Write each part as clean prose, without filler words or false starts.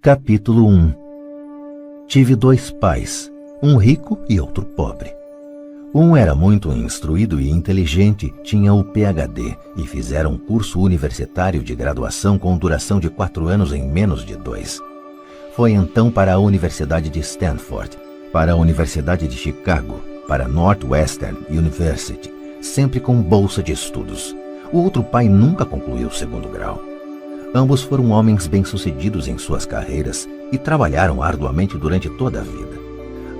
Capítulo 1. Tive dois pais, um rico e outro pobre. Um era muito instruído e inteligente, tinha o PhD e fizeram um curso universitário de graduação com duração de 4 anos em menos de 2. Foi então para a Universidade de Stanford, para a Universidade de Chicago, para Northwestern University, sempre com bolsa de estudos. O outro pai nunca concluiu o 2º grau. Ambos foram homens bem-sucedidos em suas carreiras e trabalharam arduamente durante toda a vida.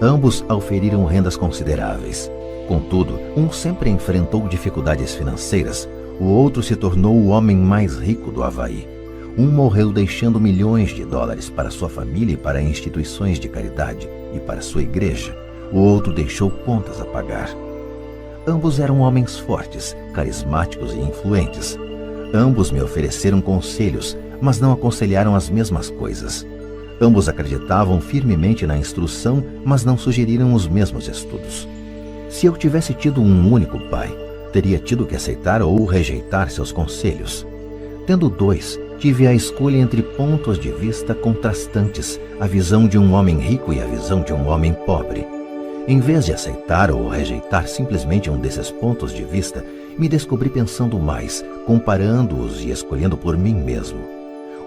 Ambos auferiram rendas consideráveis. Contudo, um sempre enfrentou dificuldades financeiras, o outro se tornou o homem mais rico do Havaí. Um morreu deixando milhões de dólares para sua família e para instituições de caridade e para sua igreja. O outro deixou contas a pagar. Ambos eram homens fortes, carismáticos e influentes. Ambos me ofereceram conselhos, mas não aconselharam as mesmas coisas. Ambos acreditavam firmemente na instrução, mas não sugeriram os mesmos estudos. Se eu tivesse tido um único pai, teria tido que aceitar ou rejeitar seus conselhos. Tendo dois, tive a escolha entre pontos de vista contrastantes, a visão de um homem rico e a visão de um homem pobre. Em vez de aceitar ou rejeitar simplesmente um desses pontos de vista, me descobri pensando mais, comparando-os e escolhendo por mim mesmo.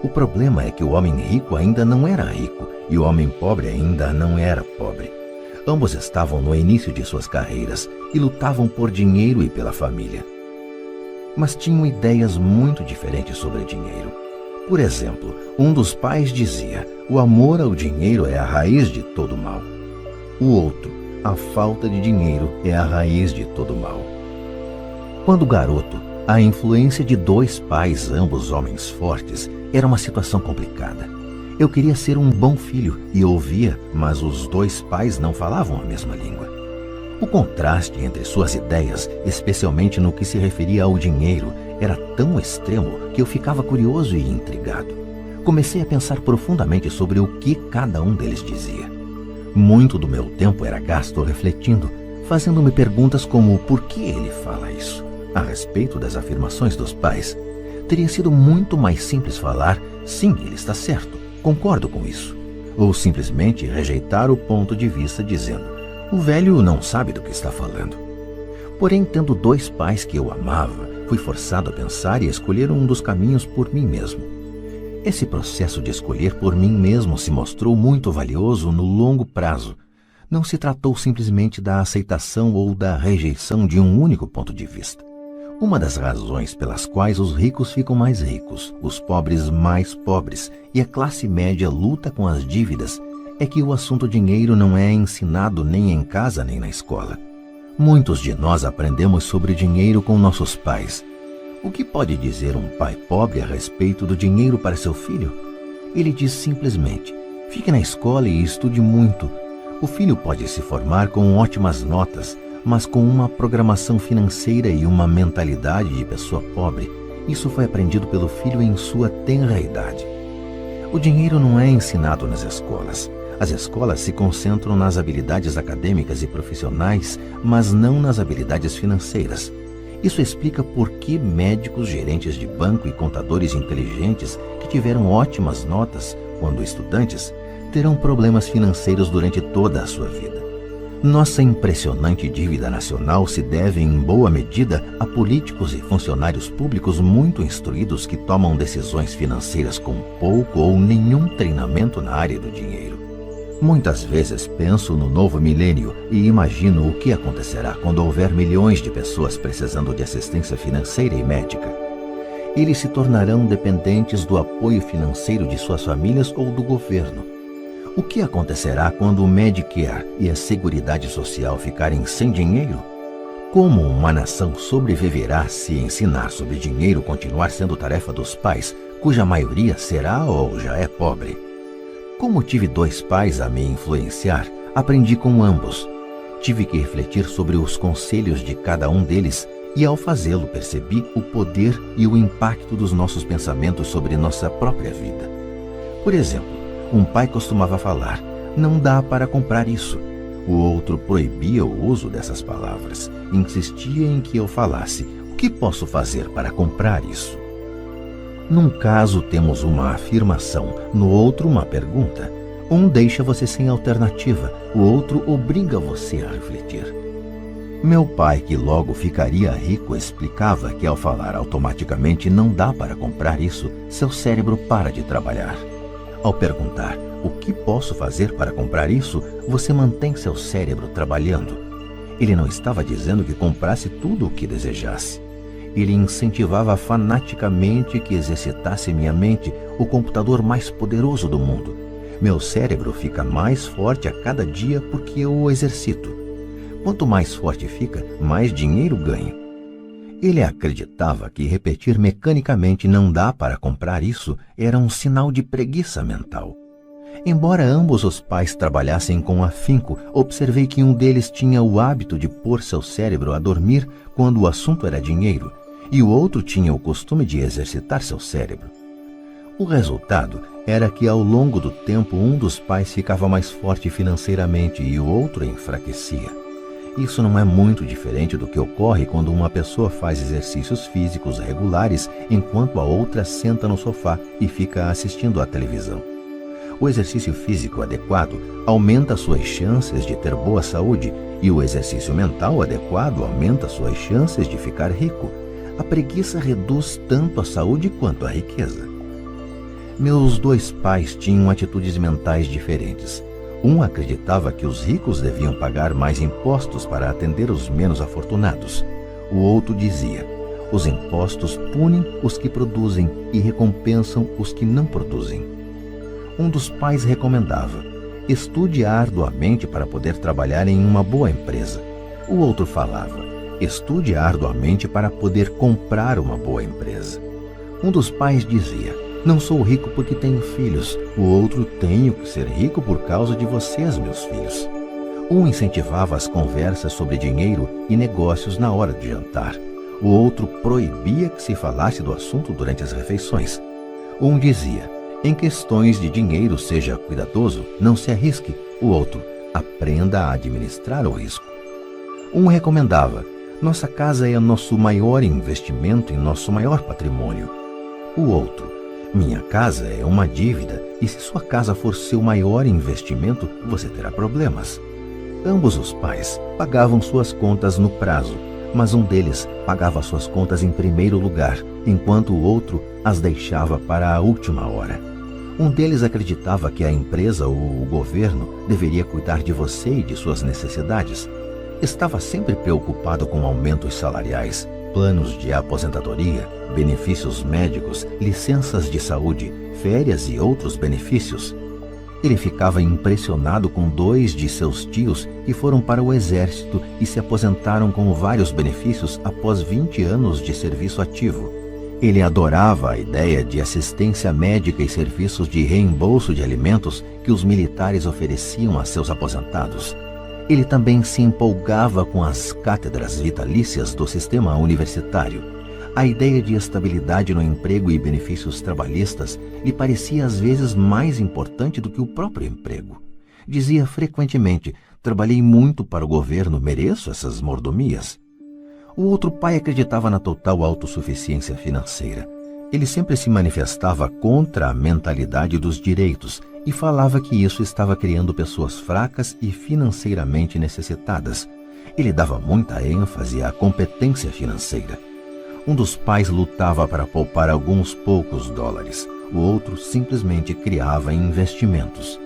O problema é que o homem rico ainda não era rico e o homem pobre ainda não era pobre. Ambos estavam no início de suas carreiras e lutavam por dinheiro e pela família. Mas tinham ideias muito diferentes sobre dinheiro. Por exemplo, um dos pais dizia: o amor ao dinheiro é a raiz de todo mal. O outro: a falta de dinheiro é a raiz de todo mal. Quando garoto, a influência de dois pais, ambos homens fortes, era uma situação complicada. Eu queria ser um bom filho e ouvia, mas os dois pais não falavam a mesma língua. O contraste entre suas ideias, especialmente no que se referia ao dinheiro, era tão extremo que eu ficava curioso e intrigado. Comecei a pensar profundamente sobre o que cada um deles dizia. Muito do meu tempo era gasto refletindo, fazendo-me perguntas como por que ele fala isso? A respeito das afirmações dos pais, teria sido muito mais simples falar: sim, ele está certo, concordo com isso. Ou simplesmente rejeitar o ponto de vista dizendo: o velho não sabe do que está falando. Porém, tendo dois pais que eu amava, fui forçado a pensar e escolher um dos caminhos por mim mesmo. Esse processo de escolher por mim mesmo se mostrou muito valioso no longo prazo. Não se tratou simplesmente da aceitação ou da rejeição de um único ponto de vista. Uma das razões pelas quais os ricos ficam mais ricos, os pobres mais pobres e a classe média luta com as dívidas é que o assunto dinheiro não é ensinado nem em casa nem na escola. Muitos de nós aprendemos sobre dinheiro com nossos pais. O que pode dizer um pai pobre a respeito do dinheiro para seu filho? Ele diz simplesmente: fique na escola e estude muito. O filho pode se formar com ótimas notas, mas com uma programação financeira e uma mentalidade de pessoa pobre. Isso foi aprendido pelo filho em sua tenra idade. O dinheiro não é ensinado nas escolas. As escolas se concentram nas habilidades acadêmicas e profissionais, mas não nas habilidades financeiras. Isso explica por que médicos, gerentes de banco e contadores inteligentes que tiveram ótimas notas quando estudantes terão problemas financeiros durante toda a sua vida. Nossa impressionante dívida nacional se deve em boa medida a políticos e funcionários públicos muito instruídos que tomam decisões financeiras com pouco ou nenhum treinamento na área do dinheiro. Muitas vezes penso no novo milênio e imagino o que acontecerá quando houver milhões de pessoas precisando de assistência financeira e médica. Eles se tornarão dependentes do apoio financeiro de suas famílias ou do governo. O que acontecerá quando o Medicare e a Seguridade Social ficarem sem dinheiro? Como uma nação sobreviverá se ensinar sobre dinheiro continuar sendo tarefa dos pais, cuja maioria será ou já é pobre? Como tive dois pais a me influenciar, aprendi com ambos. Tive que refletir sobre os conselhos de cada um deles e, ao fazê-lo, percebi o poder e o impacto dos nossos pensamentos sobre nossa própria vida. Por exemplo, um pai costumava falar: não dá para comprar isso. O outro proibia o uso dessas palavras. Insistia em que eu falasse: o que posso fazer para comprar isso? Num caso temos uma afirmação, no outro uma pergunta. Um deixa você sem alternativa, o outro obriga você a refletir. Meu pai, que logo ficaria rico, explicava que ao falar automaticamente não dá para comprar isso, seu cérebro para de trabalhar. Ao perguntar o que posso fazer para comprar isso, você mantém seu cérebro trabalhando. Ele não estava dizendo que comprasse tudo o que desejasse. Ele incentivava fanaticamente que exercitasse minha mente, o computador mais poderoso do mundo. Meu cérebro fica mais forte a cada dia porque eu o exercito. Quanto mais forte fica, mais dinheiro ganho. Ele acreditava que repetir mecanicamente não dá para comprar isso era um sinal de preguiça mental. Embora ambos os pais trabalhassem com afinco, observei que um deles tinha o hábito de pôr seu cérebro a dormir quando o assunto era dinheiro, e o outro tinha o costume de exercitar seu cérebro. O resultado era que ao longo do tempo um dos pais ficava mais forte financeiramente e o outro enfraquecia. Isso não é muito diferente do que ocorre quando uma pessoa faz exercícios físicos regulares enquanto a outra senta no sofá e fica assistindo à televisão. O exercício físico adequado aumenta suas chances de ter boa saúde e o exercício mental adequado aumenta suas chances de ficar rico. A preguiça reduz tanto a saúde quanto a riqueza. Meus dois pais tinham atitudes mentais diferentes. Um acreditava que os ricos deviam pagar mais impostos para atender os menos afortunados. O outro dizia: os impostos punem os que produzem e recompensam os que não produzem. Um dos pais recomendava: estude arduamente para poder trabalhar em uma boa empresa. O outro falava: estude arduamente para poder comprar uma boa empresa. Um dos pais dizia: não sou rico porque tenho filhos. O outro: tenho que ser rico por causa de vocês, meus filhos. Um incentivava as conversas sobre dinheiro e negócios na hora de jantar. O outro proibia que se falasse do assunto durante as refeições. Um dizia: em questões de dinheiro seja cuidadoso, não se arrisque. O outro: aprenda a administrar o risco. Um recomendava: nossa casa é nosso maior investimento e nosso maior patrimônio. O outro: minha casa é uma dívida e se sua casa for seu maior investimento, você terá problemas. Ambos os pais pagavam suas contas no prazo, mas um deles pagava suas contas em primeiro lugar, enquanto o outro as deixava para a última hora. Um deles acreditava que a empresa ou o governo deveria cuidar de você e de suas necessidades. Estava sempre preocupado com aumentos salariais, planos de aposentadoria, benefícios médicos, licenças de saúde, férias e outros benefícios. Ele ficava impressionado com 2 de seus tios que foram para o exército e se aposentaram com vários benefícios após 20 anos de serviço ativo. Ele adorava a ideia de assistência médica e serviços de reembolso de alimentos que os militares ofereciam a seus aposentados. Ele também se empolgava com as cátedras vitalícias do sistema universitário. A ideia de estabilidade no emprego e benefícios trabalhistas lhe parecia às vezes mais importante do que o próprio emprego. Dizia frequentemente: trabalhei muito para o governo, mereço essas mordomias. O outro pai acreditava na total autossuficiência financeira. Ele sempre se manifestava contra a mentalidade dos direitos e falava que isso estava criando pessoas fracas e financeiramente necessitadas. Ele dava muita ênfase à competência financeira. Um dos pais lutava para poupar alguns poucos dólares. O outro simplesmente criava investimentos.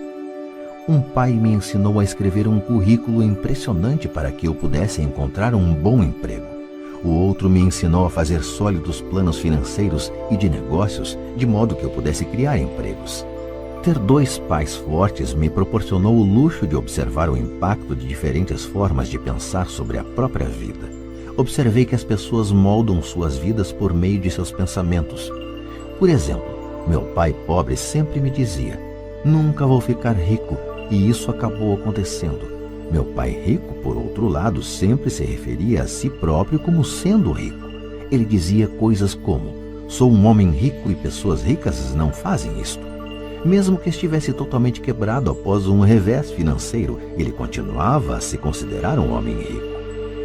Um pai me ensinou a escrever um currículo impressionante para que eu pudesse encontrar um bom emprego. O outro me ensinou a fazer sólidos planos financeiros e de negócios, de modo que eu pudesse criar empregos. Ter 2 pais fortes me proporcionou o luxo de observar o impacto de diferentes formas de pensar sobre a própria vida. Observei que as pessoas moldam suas vidas por meio de seus pensamentos. Por exemplo, meu pai pobre sempre me dizia: nunca vou ficar rico, e isso acabou acontecendo. Meu pai rico, por outro lado, sempre se referia a si próprio como sendo rico. Ele dizia coisas como: sou um homem rico e pessoas ricas não fazem isto. Mesmo que estivesse totalmente quebrado após um revés financeiro, ele continuava a se considerar um homem rico.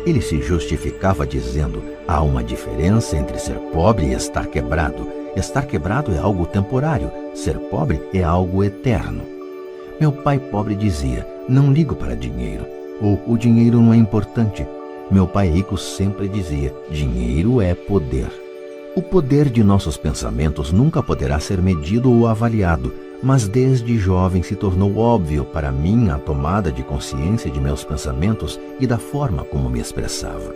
Ele se justificava dizendo: há uma diferença entre ser pobre e estar quebrado, Estar quebrado é algo temporário, ser pobre é algo eterno. Meu pai pobre dizia: não ligo para dinheiro, ou o dinheiro não é importante. Meu pai rico sempre dizia: dinheiro é poder. O poder de nossos pensamentos nunca poderá ser medido ou avaliado, mas desde jovem se tornou óbvio para mim a tomada de consciência de meus pensamentos e da forma como me expressava.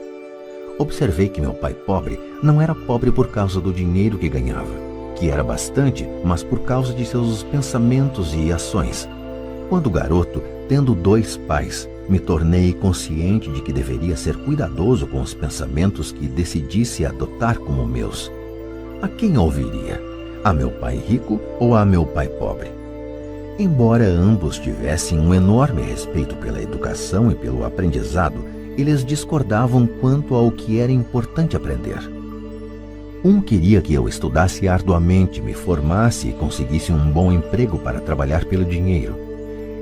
Observei que meu pai pobre não era pobre por causa do dinheiro que ganhava, que era bastante, mas por causa de seus pensamentos e ações. Quando garoto, tendo 2 pais, me tornei consciente de que deveria ser cuidadoso com os pensamentos que decidisse adotar como meus. A quem ouviria? A meu pai rico ou a meu pai pobre? Embora ambos tivessem um enorme respeito pela educação e pelo aprendizado, eles discordavam quanto ao que era importante aprender. Um queria que eu estudasse arduamente, me formasse e conseguisse um bom emprego para trabalhar pelo dinheiro.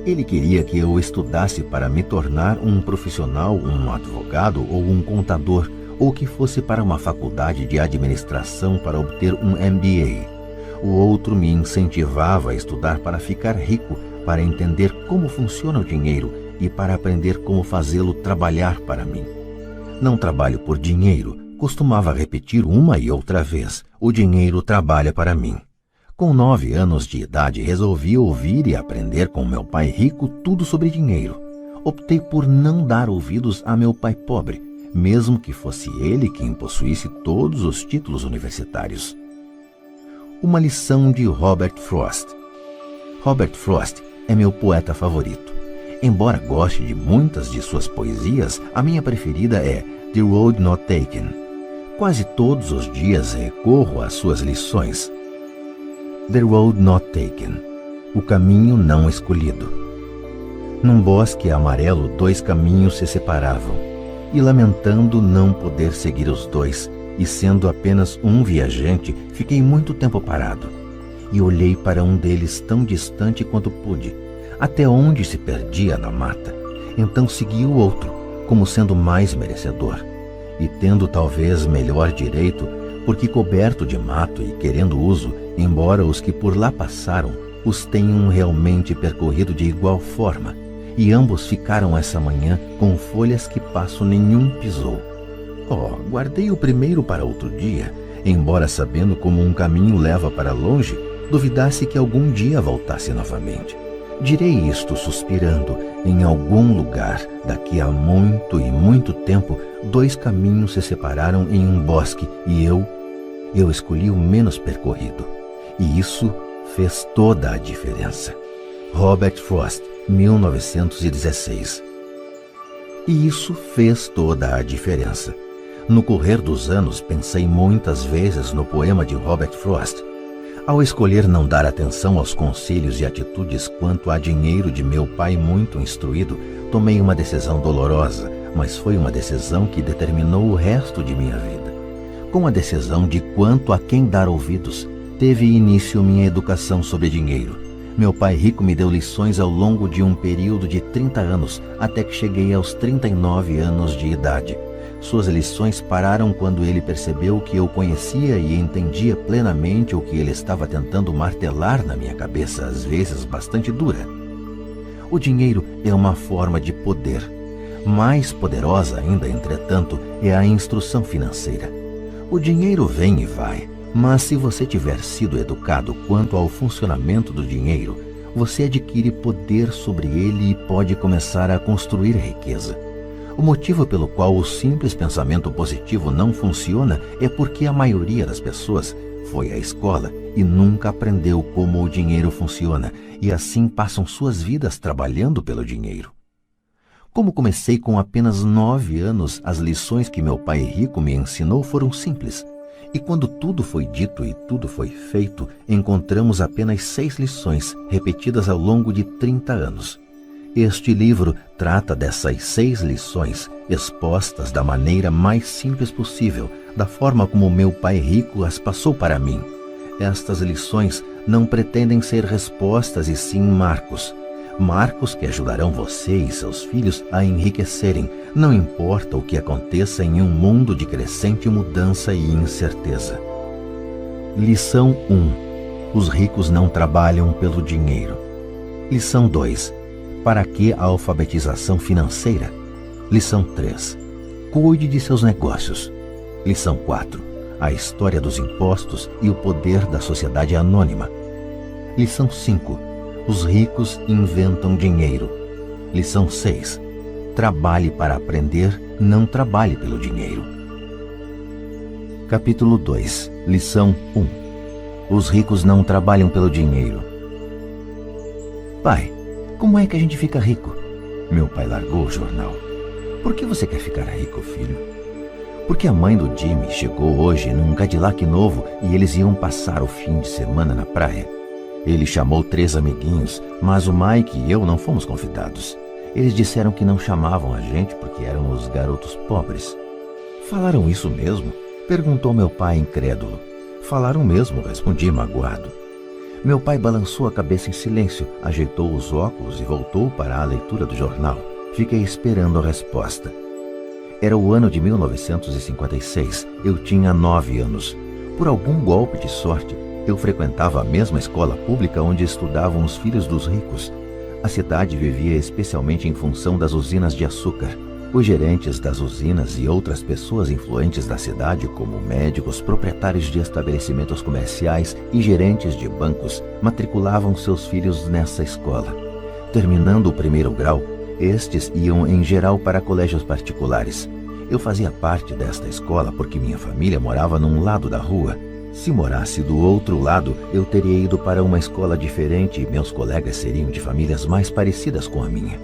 Ele queria que eu estudasse para me tornar um profissional, um advogado ou um contador, ou que fosse para uma faculdade de administração para obter um MBA. O outro me incentivava a estudar para ficar rico, para entender como funciona o dinheiro e para aprender como fazê-lo trabalhar para mim. Não trabalho por dinheiro, costumava repetir uma e outra vez: o dinheiro trabalha para mim. Com 9 anos de idade, resolvi ouvir e aprender com meu pai rico tudo sobre dinheiro. Optei por não dar ouvidos a meu pai pobre, mesmo que fosse ele quem possuísse todos os títulos universitários. Uma lição de Robert Frost. Robert Frost é meu poeta favorito. Embora goste de muitas de suas poesias, a minha preferida é The Road Not Taken. Quase todos os dias recorro às suas lições. The Road Not Taken. O caminho não escolhido. Num bosque amarelo, 2 caminhos se separavam, e lamentando não poder seguir os 2, e sendo apenas um viajante, fiquei muito tempo parado, e olhei para um deles tão distante quanto pude, até onde se perdia na mata. Então segui o outro, como sendo mais merecedor, e tendo talvez melhor direito, porque coberto de mato e querendo uso, embora os que por lá passaram os tenham realmente percorrido de igual forma, e ambos ficaram essa manhã com folhas que passo nenhum pisou. Guardei o primeiro para outro dia, embora sabendo como um caminho leva para longe, duvidasse que algum dia voltasse novamente. Direi isto suspirando: em algum lugar, daqui a muito e muito tempo, 2 caminhos se separaram em um bosque e eu escolhi o menos percorrido. E isso fez toda a diferença. Robert Frost, 1916. E isso fez toda a diferença. No correr dos anos, pensei muitas vezes no poema de Robert Frost. Ao escolher não dar atenção aos conselhos e atitudes quanto a dinheiro de meu pai muito instruído, tomei uma decisão dolorosa, mas foi uma decisão que determinou o resto de minha vida. Com a decisão de quanto a quem dar ouvidos, teve início minha educação sobre dinheiro. Meu pai rico me deu lições ao longo de um período de 30 anos, até que cheguei aos 39 anos de idade. Suas lições pararam quando ele percebeu que eu conhecia e entendia plenamente o que ele estava tentando martelar na minha cabeça, às vezes bastante dura. O dinheiro é uma forma de poder. Mais poderosa ainda, entretanto, é a instrução financeira. O dinheiro vem e vai, mas se você tiver sido educado quanto ao funcionamento do dinheiro, você adquire poder sobre ele e pode começar a construir riqueza. O motivo pelo qual o simples pensamento positivo não funciona é porque a maioria das pessoas foi à escola e nunca aprendeu como o dinheiro funciona, e assim passam suas vidas trabalhando pelo dinheiro. Como comecei com apenas 9 anos, as lições que meu pai rico me ensinou foram simples. E quando tudo foi dito e tudo foi feito, encontramos apenas 6 lições, repetidas ao longo de 30 anos. Este livro trata dessas 6 lições, expostas da maneira mais simples possível, da forma como meu pai rico as passou para mim. Estas lições não pretendem ser respostas e sim marcos. Marcos que ajudarão você e seus filhos a enriquecerem, não importa o que aconteça em um mundo de crescente mudança e incerteza. Lição 1. Os ricos não trabalham pelo dinheiro. Lição 2. Para que a alfabetização financeira? Lição 3. Cuide de seus negócios. Lição 4. A história dos impostos e o poder da sociedade anônima. Lição 5. Os ricos inventam dinheiro. Lição 6. Trabalhe para aprender, não trabalhe pelo dinheiro. Capítulo 2. Lição 1. Os ricos não trabalham pelo dinheiro. Pai, como é que a gente fica rico? Meu pai largou o jornal. Por que você quer ficar rico, filho? Porque a mãe do Jimmy chegou hoje num Cadillac novo e eles iam passar o fim de semana na praia. Ele chamou 3 amiguinhos, mas o Mike e eu não fomos convidados. Eles disseram que não chamavam a gente porque éramos garotos pobres. Falaram isso mesmo? Perguntou meu pai incrédulo. Falaram mesmo, respondi magoado. Meu pai balançou a cabeça em silêncio, ajeitou os óculos e voltou para a leitura do jornal. Fiquei esperando a resposta. Era o ano de 1956. Eu tinha 9 anos. Por algum golpe de sorte, eu frequentava a mesma escola pública onde estudavam os filhos dos ricos. A cidade vivia especialmente em função das usinas de açúcar. Os gerentes das usinas e outras pessoas influentes da cidade, como médicos, proprietários de estabelecimentos comerciais e gerentes de bancos, matriculavam seus filhos nessa escola. Terminando o 1º grau, estes iam em geral para colégios particulares. Eu fazia parte desta escola porque minha família morava num lado da rua. Se morasse do outro lado, eu teria ido para uma escola diferente e meus colegas seriam de famílias mais parecidas com a minha.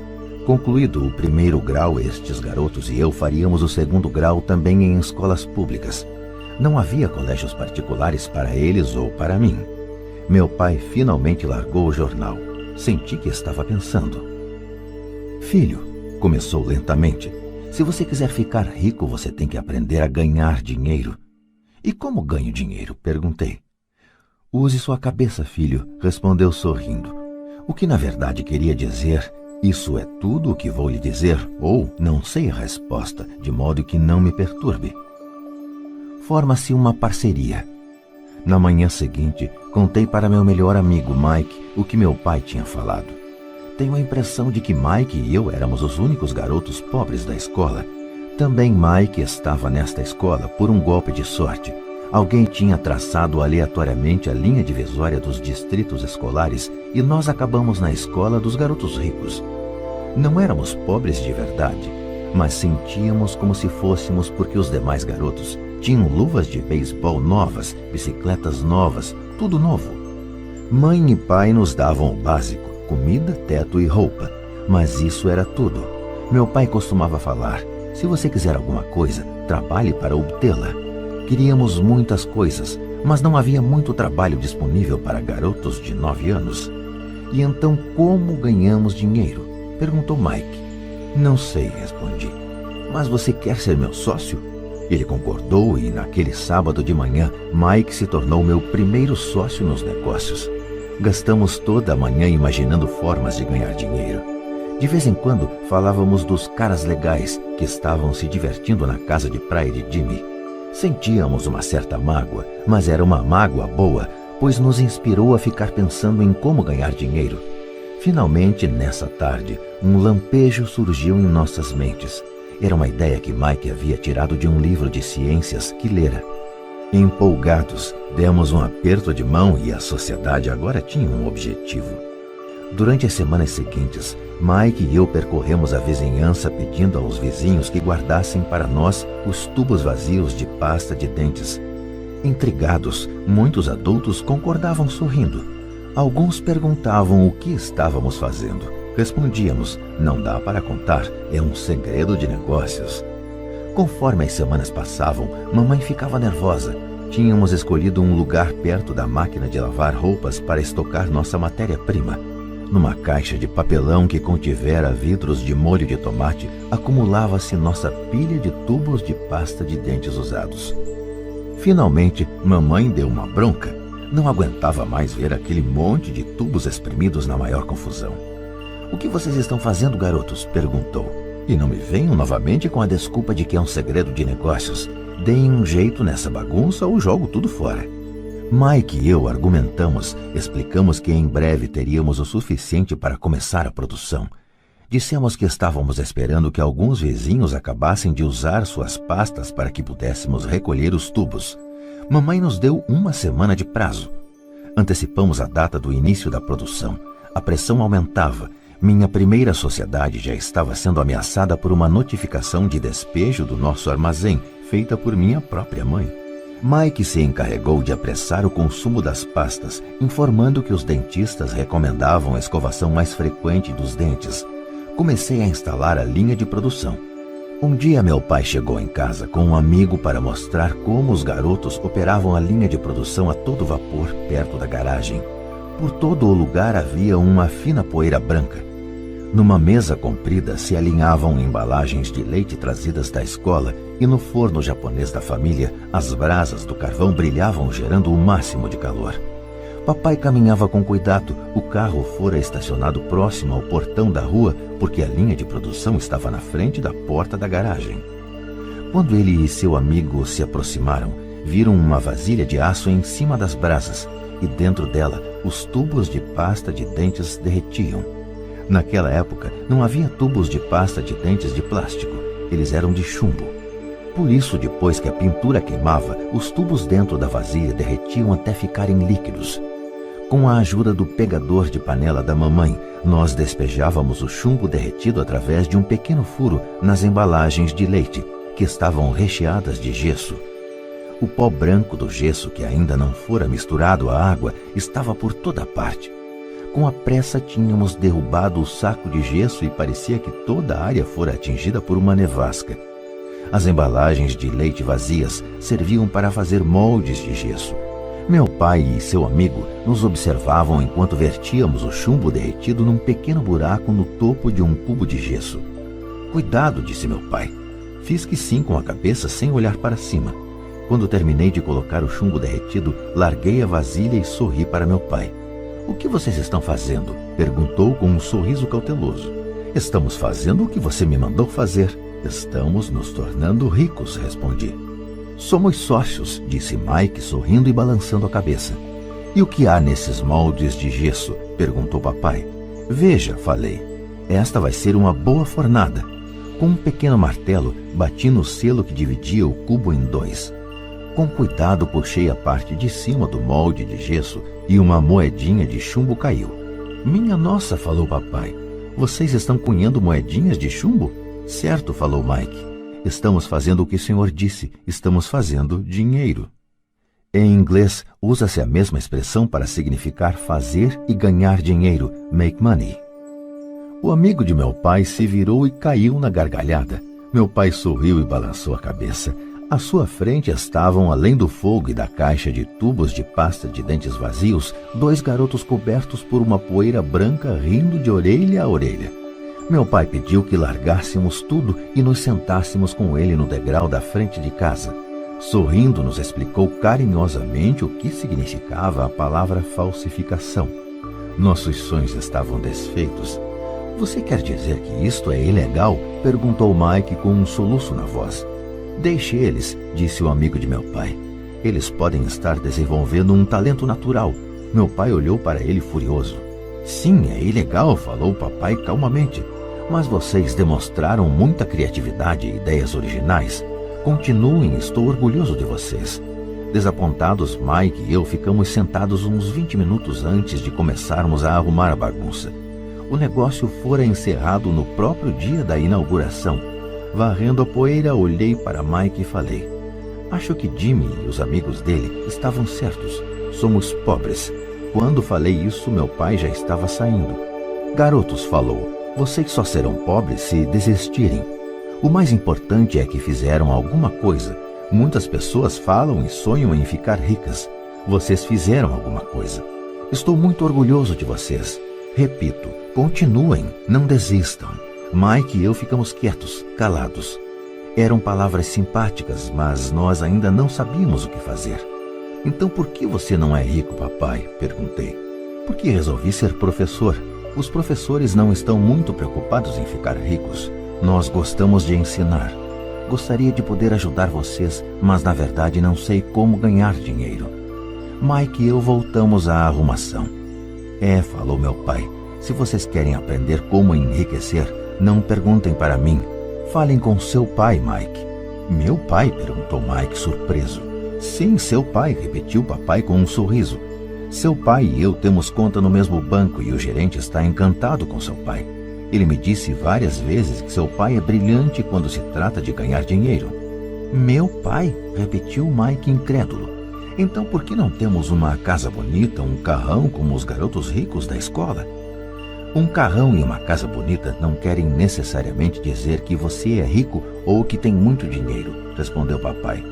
Concluído o 1º grau, estes garotos e eu faríamos o 2º grau também em escolas públicas. Não havia colégios particulares para eles ou para mim. Meu pai finalmente largou o jornal. Senti que estava pensando. Filho, começou lentamente, se você quiser ficar rico, você tem que aprender a ganhar dinheiro. E como ganho dinheiro? Perguntei. Use sua cabeça, filho, respondeu sorrindo. O que na verdade queria dizer, isso é tudo o que vou lhe dizer, ou não sei a resposta, de modo que não me perturbe. Forma-se uma parceria. Na manhã seguinte, contei para meu melhor amigo Mike o que meu pai tinha falado. Tenho a impressão de que Mike e eu éramos os únicos garotos pobres da escola. Também Mike estava nesta escola por um golpe de sorte. Alguém tinha traçado aleatoriamente a linha divisória dos distritos escolares e nós acabamos na escola dos garotos ricos. Não éramos pobres de verdade, mas sentíamos como se fôssemos porque os demais garotos tinham luvas de beisebol novas, bicicletas novas, tudo novo. Mãe e pai nos davam o básico, comida, teto e roupa, mas isso era tudo. Meu pai costumava falar, se você quiser alguma coisa, trabalhe para obtê-la. Queríamos muitas coisas, mas não havia muito trabalho disponível para garotos de 9 anos. E então como ganhamos dinheiro? Perguntou Mike. Não sei, respondi. Mas você quer ser meu sócio? Ele concordou e naquele sábado de manhã, Mike se tornou meu primeiro sócio nos negócios. Gastamos toda a manhã imaginando formas de ganhar dinheiro. De vez em quando falávamos dos caras legais que estavam se divertindo na casa de praia de Jimmy. Sentíamos uma certa mágoa, mas era uma mágoa boa, pois nos inspirou a ficar pensando em como ganhar dinheiro. Finalmente, nessa tarde, um lampejo surgiu em nossas mentes. Era uma ideia que Mike havia tirado de um livro de ciências que lera. Empolgados, demos um aperto de mão e a sociedade agora tinha um objetivo. Durante as semanas seguintes, Mike e eu percorremos a vizinhança pedindo aos vizinhos que guardassem para nós os tubos vazios de pasta de dentes. Intrigados, muitos adultos concordavam sorrindo. Alguns perguntavam o que estávamos fazendo. Respondíamos, não dá para contar, é um segredo de negócios. Conforme as semanas passavam, mamãe ficava nervosa. Tínhamos escolhido um lugar perto da máquina de lavar roupas para estocar nossa matéria-prima. Numa caixa de papelão que contivera vidros de molho de tomate, acumulava-se nossa pilha de tubos de pasta de dentes usados. Finalmente, mamãe deu uma bronca. Não aguentava mais ver aquele monte de tubos espremidos na maior confusão. "O que vocês estão fazendo, garotos?" perguntou. "E não me venham novamente com a desculpa de que é um segredo de negócios. Deem um jeito nessa bagunça ou jogo tudo fora." Mike e eu argumentamos, explicamos que em breve teríamos o suficiente para começar a produção. Dissemos que estávamos esperando que alguns vizinhos acabassem de usar suas pastas para que pudéssemos recolher os tubos. Mamãe nos deu 1 semana de prazo. Antecipamos a data do início da produção. A pressão aumentava. Minha primeira sociedade já estava sendo ameaçada por uma notificação de despejo do nosso armazém, feita por minha própria mãe. Mike se encarregou de apressar o consumo das pastas, informando que os dentistas recomendavam a escovação mais frequente dos dentes. Comecei a instalar a linha de produção. Um dia meu pai chegou em casa com um amigo para mostrar como os garotos operavam a linha de produção a todo vapor perto da garagem. Por todo o lugar havia uma fina poeira branca. Numa mesa comprida se alinhavam embalagens de leite trazidas da escola e no forno japonês da família as brasas do carvão brilhavam gerando o máximo de calor. Papai caminhava com cuidado. O carro fora estacionado próximo ao portão da rua porque a linha de produção estava na frente da porta da garagem. Quando ele e seu amigo se aproximaram, viram uma vasilha de aço em cima das brasas e dentro dela os tubos de pasta de dentes derretiam. Naquela época não havia tubos de pasta de dentes de plástico, eles eram de chumbo. Por isso, depois que a pintura queimava, os tubos dentro da vasilha derretiam até ficarem líquidos. Com a ajuda do pegador de panela da mamãe, nós despejávamos o chumbo derretido através de um pequeno furo nas embalagens de leite, que estavam recheadas de gesso. O pó branco do gesso, que ainda não fora misturado à água, estava por toda parte. Com a pressa tínhamos derrubado o saco de gesso e parecia que toda a área fora atingida por uma nevasca. As embalagens de leite vazias serviam para fazer moldes de gesso. Meu pai e seu amigo nos observavam enquanto vertíamos o chumbo derretido num pequeno buraco no topo de um cubo de gesso. "Cuidado", disse meu pai. Fiz que sim com a cabeça sem olhar para cima. Quando terminei de colocar o chumbo derretido, larguei a vasilha e sorri para meu pai. "O que vocês estão fazendo?", perguntou com um sorriso cauteloso. "Estamos fazendo o que você me mandou fazer. Estamos nos tornando ricos", respondi. "Somos sócios", disse Mike, sorrindo e balançando a cabeça. "E o que há nesses moldes de gesso?", perguntou papai. "Veja", falei, "esta vai ser uma boa fornada." Com um pequeno martelo, bati no selo que dividia o cubo em 2. Com cuidado, puxei a parte de cima do molde de gesso e uma moedinha de chumbo caiu. "Minha nossa", falou papai, "vocês estão cunhando moedinhas de chumbo?" "Certo", falou Mike. "Estamos fazendo o que o senhor disse, estamos fazendo dinheiro." Em inglês, usa-se a mesma expressão para significar fazer e ganhar dinheiro, make money. O amigo de meu pai se virou e caiu na gargalhada. Meu pai sorriu e balançou a cabeça. À sua frente estavam, além do fogo e da caixa de tubos de pasta de dentes vazios, 2 garotos cobertos por uma poeira branca rindo de orelha a orelha. Meu pai pediu que largássemos tudo e nos sentássemos com ele no degrau da frente de casa. Sorrindo, nos explicou carinhosamente o que significava a palavra falsificação. Nossos sonhos estavam desfeitos. "Você quer dizer que isto é ilegal?", perguntou Mike com um soluço na voz. "Deixe eles", disse o amigo de meu pai. "Eles podem estar desenvolvendo um talento natural." Meu pai olhou para ele furioso. "Sim, é ilegal", falou o papai calmamente. "Mas vocês demonstraram muita criatividade e ideias originais. Continuem, estou orgulhoso de vocês." Desapontados, Mike e eu ficamos sentados uns 20 minutos antes de começarmos a arrumar a bagunça. O negócio fora encerrado no próprio dia da inauguração. Varrendo a poeira, olhei para Mike e falei: "Acho que Jimmy e os amigos dele estavam certos. Somos pobres." Quando falei isso, meu pai já estava saindo. "Garotos", falou, "vocês só serão pobres se desistirem. O mais importante é que fizeram alguma coisa. Muitas pessoas falam e sonham em ficar ricas. Vocês fizeram alguma coisa. Estou muito orgulhoso de vocês. Repito, continuem, não desistam." Mike e eu ficamos quietos, calados. Eram palavras simpáticas, mas nós ainda não sabíamos o que fazer. "Então por que você não é rico, papai?", perguntei. "Porque resolvi ser professor. Os professores não estão muito preocupados em ficar ricos. Nós gostamos de ensinar. Gostaria de poder ajudar vocês, mas na verdade não sei como ganhar dinheiro." Mike e eu voltamos à arrumação. Falou meu pai, se vocês querem aprender como enriquecer, não perguntem para mim. Falem com seu pai, Mike. Meu pai? Perguntou Mike, surpreso. Sim, seu pai, repetiu papai com um sorriso. Seu pai e eu temos conta no mesmo banco e o gerente está encantado com seu pai. Ele me disse várias vezes que seu pai é brilhante quando se trata de ganhar dinheiro. Meu pai? Repetiu Mike incrédulo. Então por que não temos uma casa bonita, um carrão como os garotos ricos da escola? Um carrão e uma casa bonita não querem necessariamente dizer que você é rico ou que tem muito dinheiro, respondeu papai.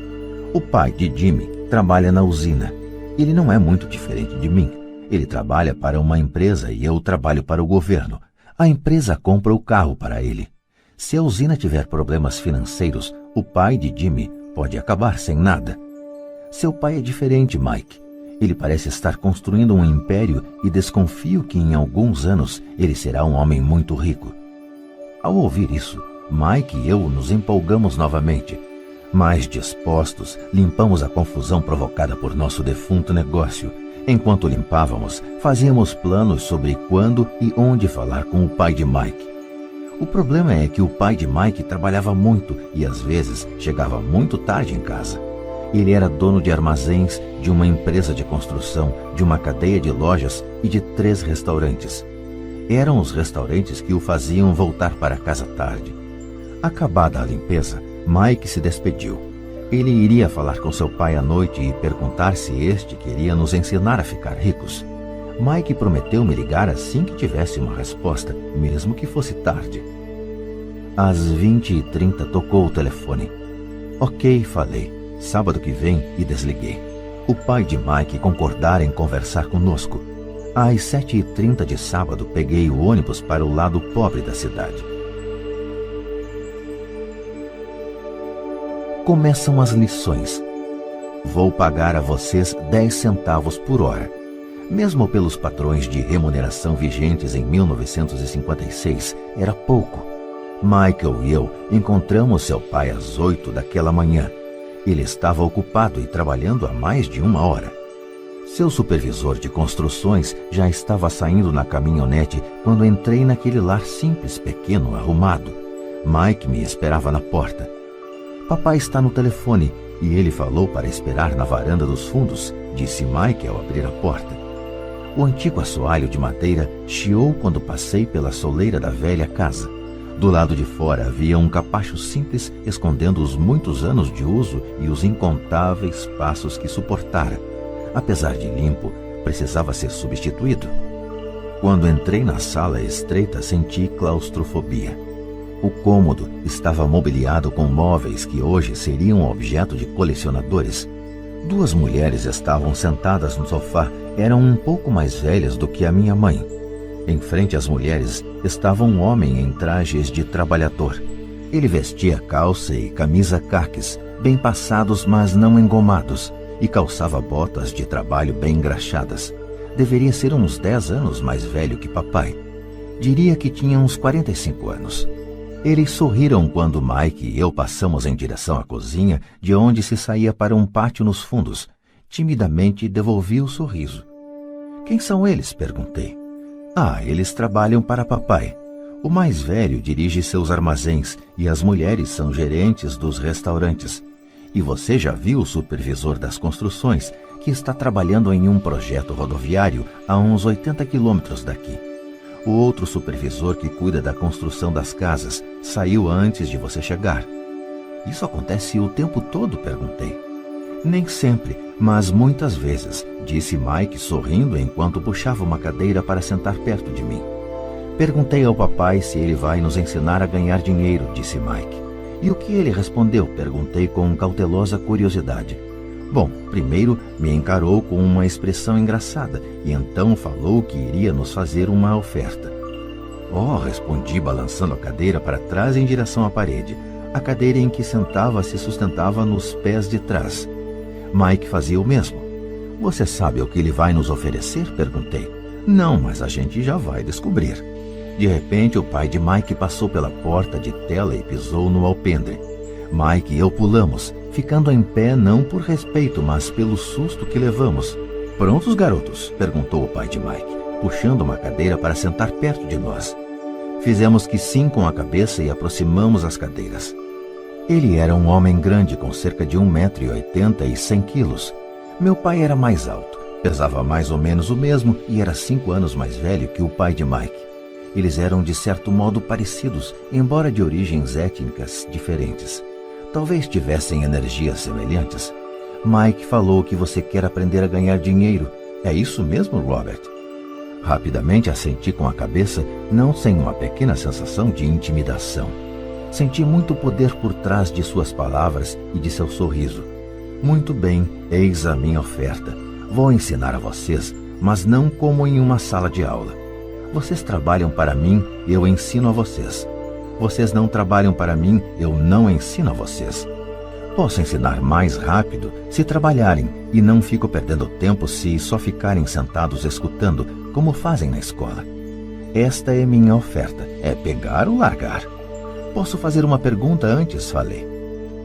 O pai de Jimmy trabalha na usina. Ele não é muito diferente de mim. Ele trabalha para uma empresa e eu trabalho para o governo. A empresa compra o carro para ele. Se a usina tiver problemas financeiros, o pai de Jimmy pode acabar sem nada. Seu pai é diferente, Mike. Ele parece estar construindo um império e desconfio que em alguns anos ele será um homem muito rico. Ao ouvir isso, Mike e eu nos empolgamos novamente. Mais dispostos, limpamos a confusão provocada por nosso defunto negócio. Enquanto limpávamos, fazíamos planos sobre quando e onde falar com o pai de Mike. O problema é que o pai de Mike trabalhava muito e às vezes chegava muito tarde em casa. Ele era dono de armazéns, de uma empresa de construção, de uma cadeia de lojas e de 3 restaurantes. Eram os restaurantes que o faziam voltar para casa tarde. Acabada a limpeza, Mike se despediu. Ele iria falar com seu pai à noite e perguntar se este queria nos ensinar a ficar ricos. Mike prometeu me ligar assim que tivesse uma resposta, mesmo que fosse tarde. Às 20h30 tocou o telefone. Ok, falei. Sábado que vem, e desliguei. O pai de Mike concordara em conversar conosco. Às 7h30 de sábado, peguei o ônibus para o lado pobre da cidade. Começam as lições. Vou pagar a vocês 10 centavos por hora. Mesmo pelos padrões de remuneração vigentes em 1956, era pouco. Michael e eu encontramos seu pai às 8 daquela manhã. Ele estava ocupado e trabalhando há mais de 1 hora. Seu supervisor de construções já estava saindo na caminhonete quando entrei naquele lar simples, pequeno, arrumado. Mike me esperava na porta. Papai está no telefone e ele falou para esperar na varanda dos fundos, disse Mike ao abrir a porta. O antigo assoalho de madeira chiou quando passei pela soleira da velha casa. Do lado de fora havia um capacho simples escondendo os muitos anos de uso e os incontáveis passos que suportara. Apesar de limpo, precisava ser substituído. Quando entrei na sala estreita, senti claustrofobia. O cômodo estava mobiliado com móveis que hoje seriam objeto de colecionadores. 2 mulheres estavam sentadas no sofá, eram um pouco mais velhas do que a minha mãe. Em frente às mulheres estava um homem em trajes de trabalhador. Ele vestia calça e camisa caques, bem passados mas não engomados, e calçava botas de trabalho bem engraxadas. Deveria ser uns 10 anos mais velho que papai. Diria que tinha uns 45 anos. Eles sorriram quando Mike e eu passamos em direção à cozinha, de onde se saía para um pátio nos fundos. Timidamente devolvi o sorriso. Quem são eles? Perguntei. Eles trabalham para papai. O mais velho dirige seus armazéns e as mulheres são gerentes dos restaurantes. E você já viu o supervisor das construções, que está trabalhando em um projeto rodoviário a uns 80 quilômetros daqui. O outro supervisor que cuida da construção das casas saiu antes de você chegar. Isso acontece o tempo todo? Perguntei. Nem sempre, mas muitas vezes, disse Mike sorrindo enquanto puxava uma cadeira para sentar perto de mim. Perguntei ao papai se ele vai nos ensinar a ganhar dinheiro, disse Mike. E o que ele respondeu? Perguntei com cautelosa curiosidade. Bom, primeiro me encarou com uma expressão engraçada e então falou que iria nos fazer uma oferta. Respondi balançando a cadeira para trás em direção à parede. A cadeira em que sentava se sustentava nos pés de trás. Mike fazia o mesmo. Você sabe o que ele vai nos oferecer? Perguntei. Não, mas a gente já vai descobrir. De repente, o pai de Mike passou pela porta de tela e pisou no alpendre. Mike e eu pulamos, ficando em pé não por respeito, mas pelo susto que levamos. Prontos, garotos? Perguntou o pai de Mike, puxando uma cadeira para sentar perto de nós. Fizemos que sim com a cabeça e aproximamos as cadeiras. Ele era um homem grande com cerca de 1,80 m e 100 quilos. Meu pai era mais alto, pesava mais ou menos o mesmo e era 5 anos mais velho que o pai de Mike. Eles eram de certo modo parecidos, embora de origens étnicas diferentes. Talvez tivessem energias semelhantes. Mike falou que você quer aprender a ganhar dinheiro. É isso mesmo, Robert? Rapidamente assenti com a cabeça, não sem uma pequena sensação de intimidação. Senti muito poder por trás de suas palavras e de seu sorriso. Muito bem, eis a minha oferta. Vou ensinar a vocês, mas não como em uma sala de aula. Vocês trabalham para mim, eu ensino a vocês. Vocês não trabalham para mim, eu não ensino a vocês. Posso ensinar mais rápido se trabalharem e não fico perdendo tempo se só ficarem sentados escutando, como fazem na escola. Esta é minha oferta, é pegar ou largar. Posso fazer uma pergunta antes? Falei.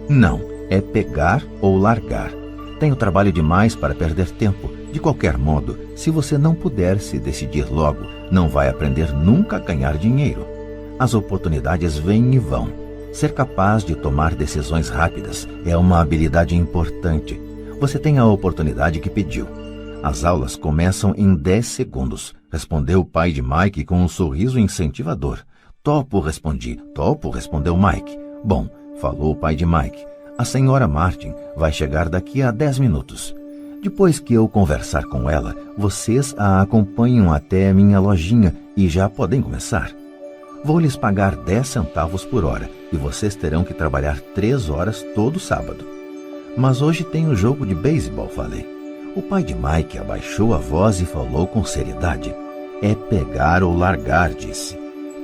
Não, é pegar ou largar. Tenho trabalho demais para perder tempo. De qualquer modo, se você não puder se decidir logo, não vai aprender nunca a ganhar dinheiro. As oportunidades vêm e vão. Ser capaz de tomar decisões rápidas é uma habilidade importante. Você tem a oportunidade que pediu. As aulas começam em 10 segundos, respondeu o pai de Mike com um sorriso incentivador. Topo, respondi. Topo, respondeu Mike. Bom, falou o pai de Mike. A senhora Martin vai chegar daqui a 10 minutos. Depois que eu conversar com ela, vocês a acompanham até a minha lojinha e já podem começar. Vou lhes pagar 10 centavos por hora e vocês terão que trabalhar 3 horas todo sábado. Mas hoje tem o jogo de beisebol, falei. O pai de Mike abaixou a voz e falou com seriedade. É pegar ou largar, disse.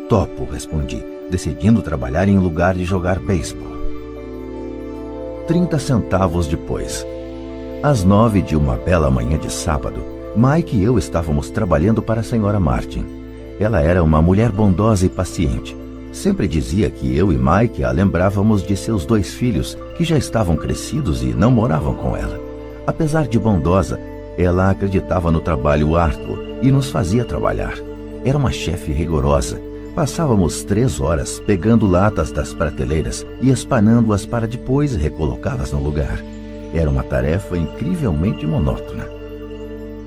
Topo, respondi, decidindo trabalhar em lugar de jogar beisebol. 30 centavos depois. Às 9 de uma bela manhã de sábado, Mike e eu estávamos trabalhando para a senhora Martin. Ela era uma mulher bondosa e paciente. Sempre dizia que eu e Mike a lembrávamos de seus 2 filhos, que já estavam crescidos e não moravam com ela. Apesar de bondosa, ela acreditava no trabalho árduo e nos fazia trabalhar. Era uma chefe rigorosa. Passávamos 3 horas pegando latas das prateleiras e espanando-as para depois recolocá-las no lugar. Era uma tarefa incrivelmente monótona.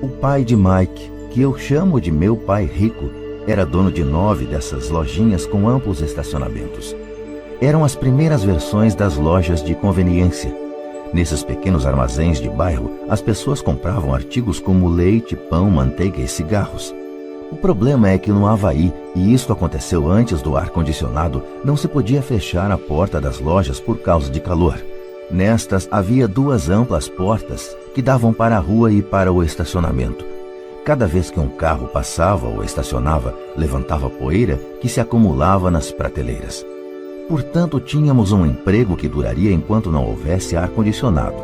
O pai de Mike, que eu chamo de meu pai rico, era dono de 9 dessas lojinhas com amplos estacionamentos. Eram as primeiras versões das lojas de conveniência. Nesses pequenos armazéns de bairro, as pessoas compravam artigos como leite, pão, manteiga e cigarros. O problema é que no Havaí, e isto aconteceu antes do ar-condicionado, não se podia fechar a porta das lojas por causa de calor. Nestas havia 2 amplas portas que davam para a rua e para o estacionamento. Cada vez que um carro passava ou estacionava, levantava poeira que se acumulava nas prateleiras. Portanto, tínhamos um emprego que duraria enquanto não houvesse ar-condicionado.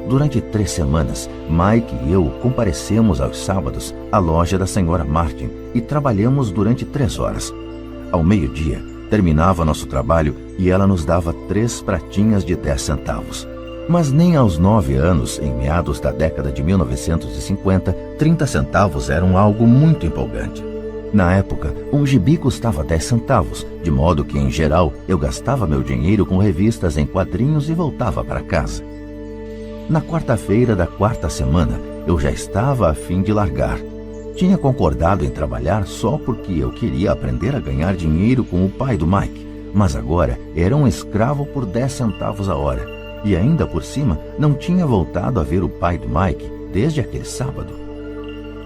Durante 3 semanas, Mike e eu comparecemos aos sábados à loja da senhora Martin e trabalhamos durante 3 horas. Ao meio-dia, terminava nosso trabalho e ela nos dava 3 pratinhas de 10 centavos. Mas nem aos 9 anos, em meados da década de 1950, 30 centavos eram algo muito empolgante. Na época, um gibi custava 10 centavos, de modo que, em geral, eu gastava meu dinheiro com revistas em quadrinhos e voltava para casa. Na quarta-feira da 4ª semana, eu já estava a fim de largar. Tinha concordado em trabalhar só porque eu queria aprender a ganhar dinheiro com o pai do Mike, mas agora era um escravo por 10 centavos a hora. E ainda por cima, não tinha voltado a ver o pai do Mike desde aquele sábado.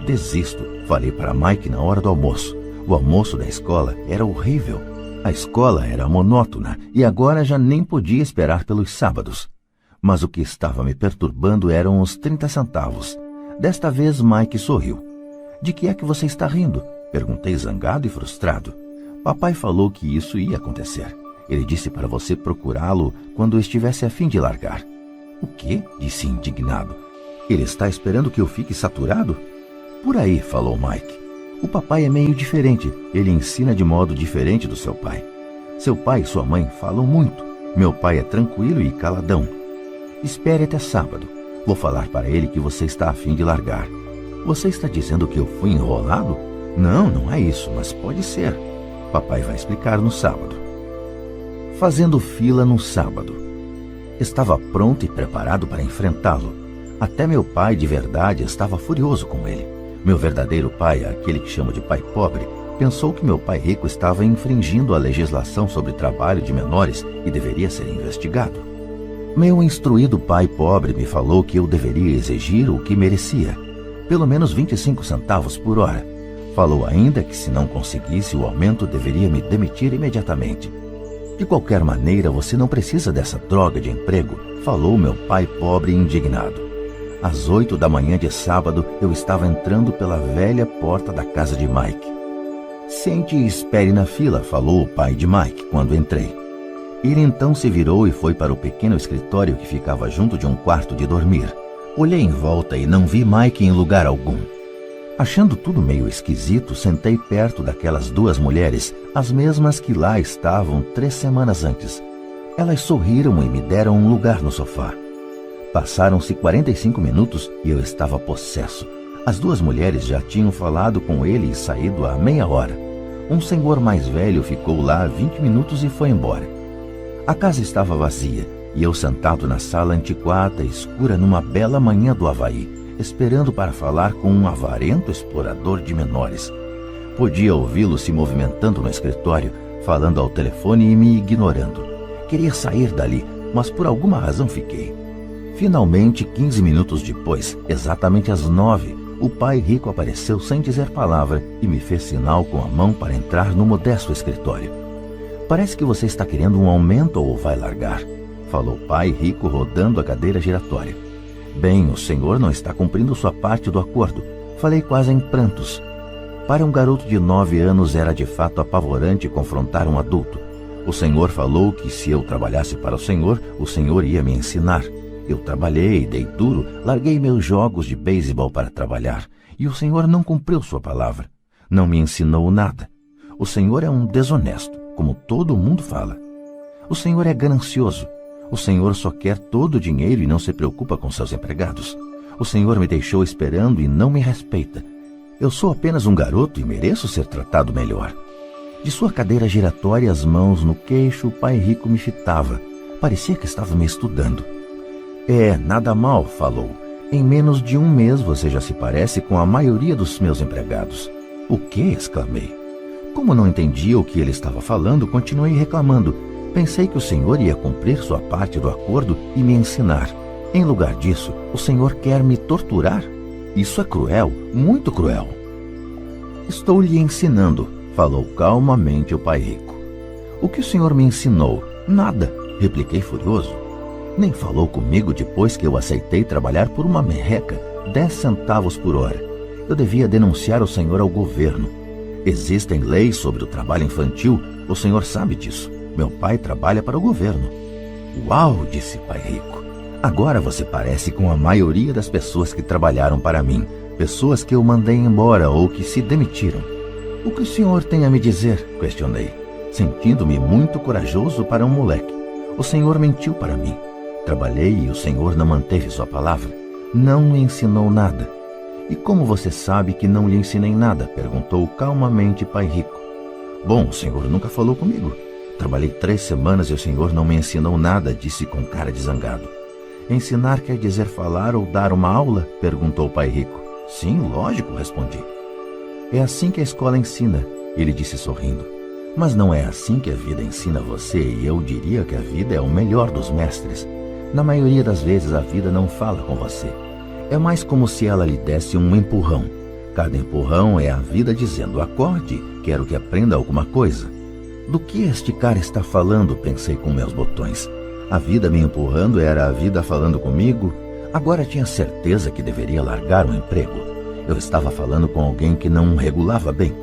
Desisto, falei para Mike na hora do almoço. O almoço da escola era horrível. A escola era monótona e agora já nem podia esperar pelos sábados. Mas o que estava me perturbando eram os 30 centavos. Desta vez Mike sorriu. De que é que você está rindo? Perguntei zangado e frustrado. Papai falou que isso ia acontecer. Ele disse para você procurá-lo quando estivesse a fim de largar. O quê? Disse indignado. Ele está esperando que eu fique saturado? Por aí, falou Mike. O papai é meio diferente. Ele ensina de modo diferente do seu pai. Seu pai e sua mãe falam muito. Meu pai é tranquilo e caladão. Espere até sábado. Vou falar para ele que você está a fim de largar. Você está dizendo que eu fui enrolado? Não, não é isso, mas pode ser. Papai vai explicar no sábado. Fazendo fila no sábado. Estava pronto e preparado para enfrentá-lo. Até meu pai de verdade estava furioso com ele. Meu verdadeiro pai, aquele que chamo de pai pobre, pensou que meu pai rico estava infringindo a legislação sobre trabalho de menores e deveria ser investigado. Meu instruído pai pobre me falou que eu deveria exigir o que merecia, pelo menos 25 centavos por hora. Falou ainda que se não conseguisse o aumento deveria me demitir imediatamente. De qualquer maneira, você não precisa dessa droga de emprego, falou meu pai pobre indignado. Às 8 da manhã de sábado, eu estava entrando pela velha porta da casa de Mike. Sente e espere na fila, falou o pai de Mike quando entrei. Ele então se virou e foi para o pequeno escritório que ficava junto de um quarto de dormir. Olhei em volta e não vi Mike em lugar algum. Achando tudo meio esquisito, sentei perto daquelas duas mulheres, as mesmas que lá estavam 3 semanas antes. Elas sorriram e me deram um lugar no sofá. Passaram-se 45 minutos e eu estava possesso. As duas mulheres já tinham falado com ele e saído há meia hora. Um senhor mais velho ficou lá 20 minutos e foi embora. A casa estava vazia e eu sentado na sala antiquada, escura, numa bela manhã do Havaí, esperando para falar com um avarento explorador de menores. Podia ouvi-lo se movimentando no escritório, falando ao telefone e me ignorando. Queria sair dali, mas por alguma razão fiquei. Finalmente, 15 minutos depois, exatamente às 9, o pai rico apareceu sem dizer palavra e me fez sinal com a mão para entrar no modesto escritório. Parece que você está querendo um aumento ou vai largar, falou o pai rico rodando a cadeira giratória. Bem, o senhor não está cumprindo sua parte do acordo, falei quase em prantos. Para um garoto de 9 anos era de fato apavorante confrontar um adulto. O senhor falou que se eu trabalhasse para o senhor ia me ensinar. Eu trabalhei, dei duro, larguei meus jogos de beisebol para trabalhar, e o senhor não cumpriu sua palavra. Não me ensinou nada. O senhor é um desonesto, como todo mundo fala. O senhor é ganancioso. O senhor só quer todo o dinheiro e não se preocupa com seus empregados. O senhor me deixou esperando e não me respeita. Eu sou apenas um garoto e mereço ser tratado melhor. De sua cadeira giratória, as mãos no queixo, o pai rico me fitava. Parecia que estava me estudando. Nada mal, falou. Em menos de um mês você já se parece com a maioria dos meus empregados. O quê? Exclamei. Como não entendia o que ele estava falando, continuei reclamando. Pensei que o senhor ia cumprir sua parte do acordo e me ensinar. Em lugar disso, o senhor quer me torturar? Isso é cruel, muito cruel. Estou lhe ensinando, falou calmamente o pai rico. O que o senhor me ensinou? Nada, repliquei furioso. Nem falou comigo depois que eu aceitei trabalhar por uma merreca, 10 centavos por hora. Eu devia denunciar o senhor ao governo. Existem leis sobre o trabalho infantil, o senhor sabe disso. Meu pai trabalha para o governo. Uau, disse o pai rico. Agora você parece com a maioria das pessoas que trabalharam para mim, pessoas que eu mandei embora ou que se demitiram. O que o senhor tem a me dizer? Questionei, sentindo-me muito corajoso para um moleque. O senhor mentiu para mim. Trabalhei e o senhor não manteve sua palavra. Não me ensinou nada. E como você sabe que não lhe ensinei nada? Perguntou calmamente pai rico. Bom, o senhor nunca falou comigo. Trabalhei 3 semanas e o senhor não me ensinou nada, disse com cara de zangado. Ensinar quer dizer falar ou dar uma aula? Perguntou o pai rico. Sim, lógico, respondi. É assim que a escola ensina, ele disse sorrindo. Mas não é assim que a vida ensina você, e eu diria que a vida é o melhor dos mestres. Na maioria das vezes a vida não fala com você. É mais como se ela lhe desse um empurrão. Cada empurrão é a vida dizendo, acorde, quero que aprenda alguma coisa. Do que este cara está falando? Pensei com meus botões. A vida me empurrando era a vida falando comigo? Agora tinha certeza que deveria largar o emprego. Eu estava falando com alguém que não regulava bem.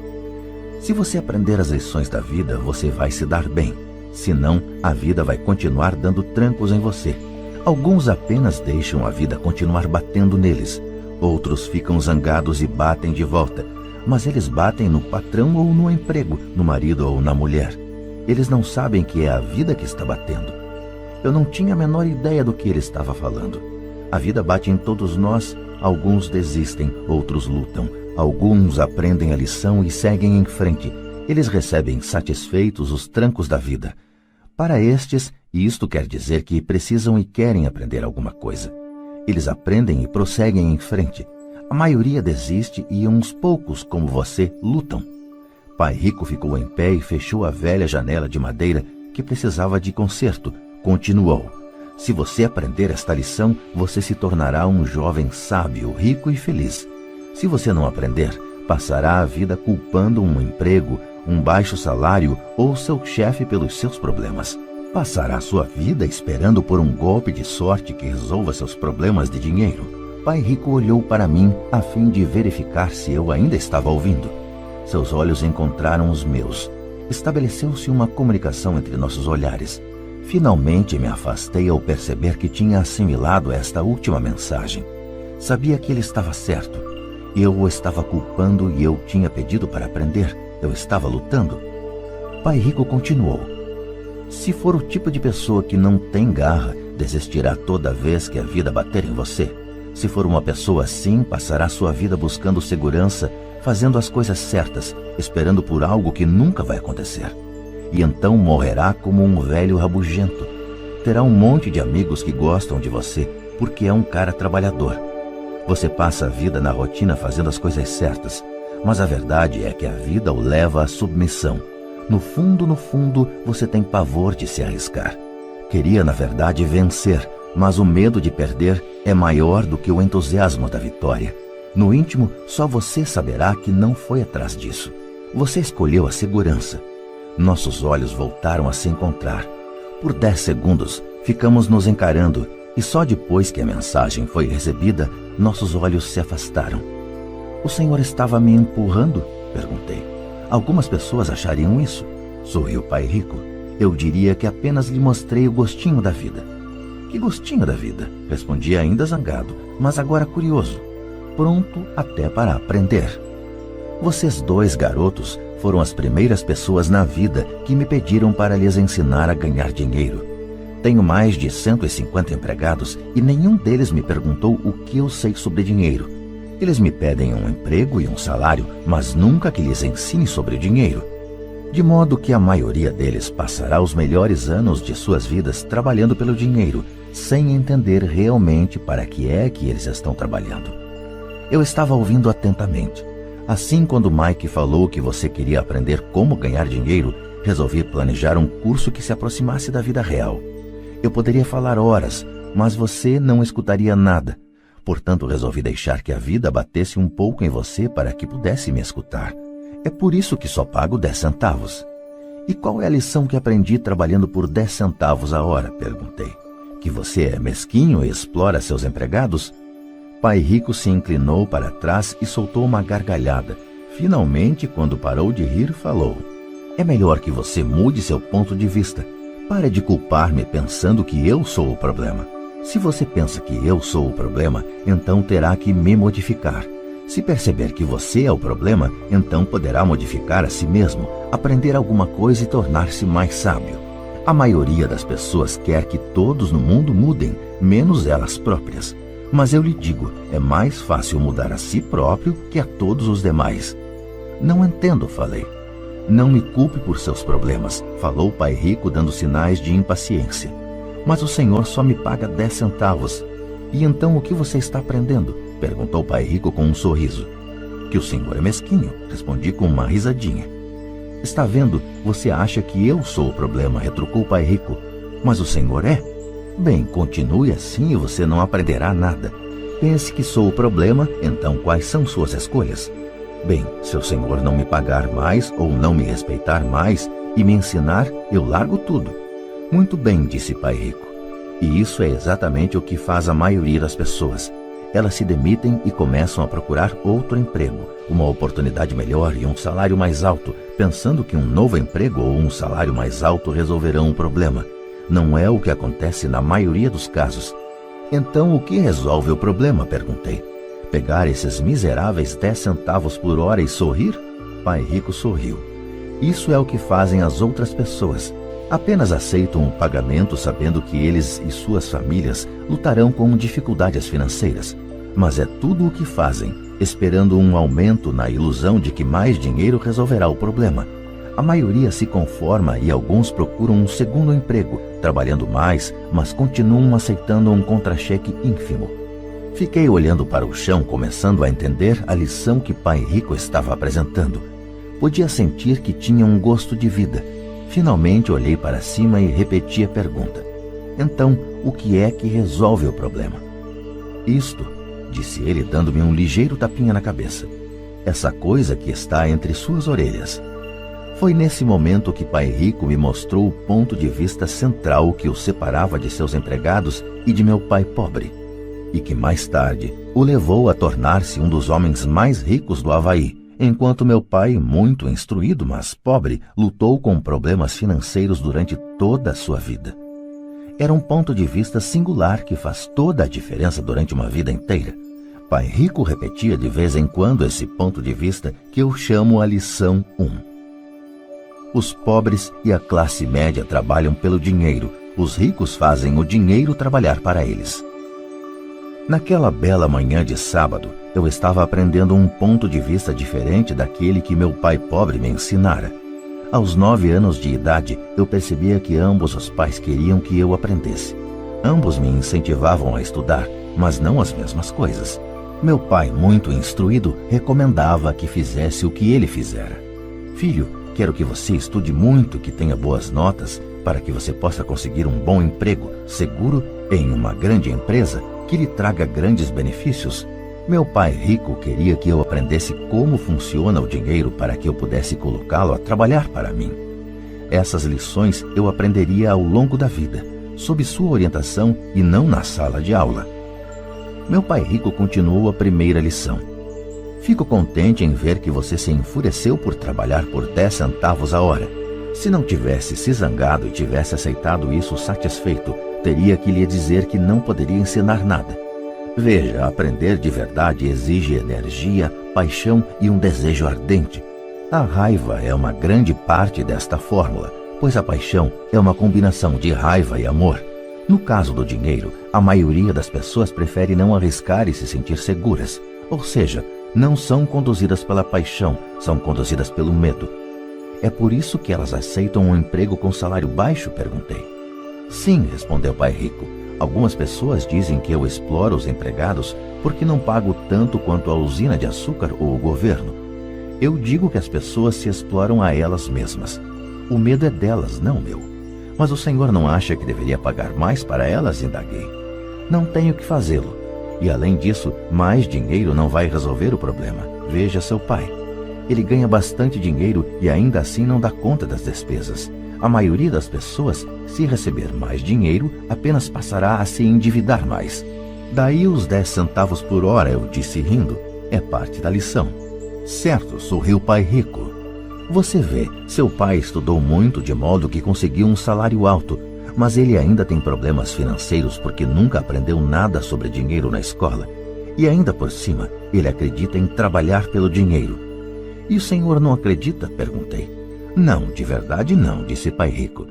Se você aprender as lições da vida, você vai se dar bem. Senão, a vida vai continuar dando trancos em você. Alguns apenas deixam a vida continuar batendo neles. Outros ficam zangados e batem de volta. Mas eles batem no patrão ou no emprego, no marido ou na mulher. Eles não sabem que é a vida que está batendo. Eu não tinha a menor ideia do que ele estava falando. A vida bate em todos nós Alguns desistem, outros lutam. Alguns aprendem a lição e seguem em frente. Eles recebem satisfeitos os trancos da vida. Para estes, isto quer dizer que precisam e querem aprender alguma coisa. Eles aprendem e prosseguem em frente. A maioria desiste e uns poucos, como você, lutam. Pai Rico ficou em pé e fechou a velha janela de madeira que precisava de conserto. Continuou: se você aprender esta lição, você se tornará um jovem sábio, rico e feliz. Se você não aprender, passará a vida culpando um emprego, um baixo salário ou seu chefe pelos seus problemas. Passará sua vida esperando por um golpe de sorte que resolva seus problemas de dinheiro. Pai Rico olhou para mim a fim de verificar se eu ainda estava ouvindo. Seus olhos encontraram os meus. Estabeleceu-se uma comunicação entre nossos olhares. Finalmente me afastei ao perceber que tinha assimilado esta última mensagem. Sabia que ele estava certo. Eu o estava culpando e eu tinha pedido para aprender. Eu estava lutando. Pai Rico continuou: se for o tipo de pessoa que não tem garra, desistirá toda vez que a vida bater em você. Se for uma pessoa assim, passará sua vida buscando segurança, fazendo as coisas certas, esperando por algo que nunca vai acontecer. E então morrerá como um velho rabugento. Terá um monte de amigos que gostam de você, porque é um cara trabalhador. Você passa a vida na rotina fazendo as coisas certas, mas a verdade é que a vida o leva à submissão. No fundo, você tem pavor de se arriscar. Queria, na verdade, vencer, mas o medo de perder é maior do que o entusiasmo da vitória. No íntimo, só você saberá que não foi atrás disso. Você escolheu a segurança. Nossos olhos voltaram a se encontrar. Por 10 segundos, ficamos nos encarando, e só depois que a mensagem foi recebida, nossos olhos se afastaram. O senhor estava me empurrando? Perguntei. Algumas pessoas achariam isso. Sorriu Pai Rico. Eu diria que apenas lhe mostrei o gostinho da vida. Que gostinho da vida? Respondi ainda zangado, mas agora curioso. Pronto até para aprender. Vocês dois garotos foram as primeiras pessoas na vida que me pediram para lhes ensinar a ganhar dinheiro. Tenho mais de 150 empregados e nenhum deles me perguntou o que eu sei sobre dinheiro. Eles me pedem um emprego e um salário, mas nunca que lhes ensine sobre dinheiro. De modo que a maioria deles passará os melhores anos de suas vidas trabalhando pelo dinheiro, sem entender realmente para que é que eles estão trabalhando. Eu estava ouvindo atentamente. Assim, quando Mike falou que você queria aprender como ganhar dinheiro, resolvi planejar um curso que se aproximasse da vida real. Eu poderia falar horas, mas você não escutaria nada. Portanto, resolvi deixar que a vida batesse um pouco em você para que pudesse me escutar. É por isso que só pago 10 centavos. E qual é a lição que aprendi trabalhando por 10 centavos a hora? Perguntei. Que você é mesquinho e explora seus empregados? Pai Rico se inclinou para trás e soltou uma gargalhada. Finalmente, quando parou de rir, falou: é melhor que você mude seu ponto de vista. Pare de culpar-me pensando que eu sou o problema. Se você pensa que eu sou o problema, então terá que me modificar. Se perceber que você é o problema, então poderá modificar a si mesmo, aprender alguma coisa e tornar-se mais sábio. A maioria das pessoas quer que todos no mundo mudem, menos elas próprias. Mas eu lhe digo, é mais fácil mudar a si próprio que a todos os demais. Não entendo, falei. Não me culpe por seus problemas, falou Pai Rico dando sinais de impaciência. Mas o senhor só me paga 10 centavos. E então o que você está aprendendo? Perguntou Pai Rico com um sorriso. Que o senhor é mesquinho, respondi com uma risadinha. Está vendo, você acha que eu sou o problema, retrucou Pai Rico. Mas o senhor é? Bem, continue assim e você não aprenderá nada. Pense que sou o problema, então quais são suas escolhas? Bem, se o senhor não me pagar mais ou não me respeitar mais e me ensinar, eu largo tudo. Muito bem, disse Pai Rico. E isso é exatamente o que faz a maioria das pessoas. Elas se demitem e começam a procurar outro emprego, uma oportunidade melhor e um salário mais alto, pensando que um novo emprego ou um salário mais alto resolverão o problema. Não é o que acontece na maioria dos casos. Então, o que resolve o problema? Perguntei. Pegar esses miseráveis 10 centavos por hora e sorrir? Pai Rico sorriu. Isso é o que fazem as outras pessoas. Apenas aceitam o pagamento sabendo que eles e suas famílias lutarão com dificuldades financeiras. mas é tudo o que fazem, esperando um aumento na ilusão de que mais dinheiro resolverá o problema. A maioria se conforma e alguns procuram um segundo emprego, trabalhando mais, mas continuam aceitando um contra-cheque ínfimo. Fiquei olhando para o chão, começando a entender a lição que Pai Rico estava apresentando. Podia sentir que tinha um gosto de vida. Finalmente olhei para cima e repeti a pergunta. Então, o que é que resolve o problema? Isto, disse ele, dando-me um ligeiro tapinha na cabeça. Essa coisa que está entre suas orelhas. Foi nesse momento que Pai Rico me mostrou o ponto de vista central que o separava de seus empregados e de meu pai pobre, e que mais tarde o levou a tornar-se um dos homens mais ricos do Havaí, enquanto meu pai, muito instruído, mas pobre, lutou com problemas financeiros durante toda a sua vida. Era um ponto de vista singular que faz toda a diferença durante uma vida inteira. Pai Rico repetia de vez em quando esse ponto de vista que eu chamo a lição 1. Os pobres e a classe média trabalham pelo dinheiro, os ricos fazem o dinheiro trabalhar para eles. Naquela bela manhã de sábado, eu estava aprendendo um ponto de vista diferente daquele que meu pai pobre me ensinara. Aos 9 anos de idade, eu percebia que ambos os pais queriam que eu aprendesse. Ambos me incentivavam a estudar, mas não as mesmas coisas. Meu pai, muito instruído, recomendava que fizesse o que ele fizera. Filho, quero que você estude muito, que tenha boas notas, para que você possa conseguir um bom emprego, seguro, em uma grande empresa, que lhe traga grandes benefícios. Meu pai rico queria que eu aprendesse como funciona o dinheiro para que eu pudesse colocá-lo a trabalhar para mim. Essas lições eu aprenderia ao longo da vida, sob sua orientação e não na sala de aula. Meu pai rico continuou a primeira lição. Fico contente em ver que você se enfureceu por trabalhar por 10 centavos a hora. Se não tivesse se zangado e tivesse aceitado isso satisfeito, teria que lhe dizer que não poderia ensinar nada. Veja, aprender de verdade exige energia, paixão e um desejo ardente. A raiva é uma grande parte desta fórmula, pois a paixão é uma combinação de raiva e amor. No caso do dinheiro, a maioria das pessoas prefere não arriscar e se sentir seguras, ou seja, não são conduzidas pela paixão, são conduzidas pelo medo. É por isso que elas aceitam um emprego com salário baixo? Perguntei. Sim, respondeu Pai Rico. Algumas pessoas dizem que eu exploro os empregados porque não pago tanto quanto a usina de açúcar ou o governo. Eu digo que as pessoas se exploram a elas mesmas. O medo é delas, não meu. Mas o senhor não acha que deveria pagar mais para elas? Indaguei. Não tenho que fazê-lo. E além disso, mais dinheiro não vai resolver o problema. Veja seu pai. Ele ganha bastante dinheiro e ainda assim não dá conta das despesas. A maioria das pessoas, se receber mais dinheiro, apenas passará a se endividar mais. Daí os 10 centavos por hora, eu disse rindo. É parte da lição. Certo, sorriu Pai Rico. Você vê, seu pai estudou muito de modo que conseguiu um salário alto, mas ele ainda tem problemas financeiros porque nunca aprendeu nada sobre dinheiro na escola. E ainda por cima, ele acredita em trabalhar pelo dinheiro. E o senhor não acredita? Perguntei. Não, de verdade não, disse Pai Rico.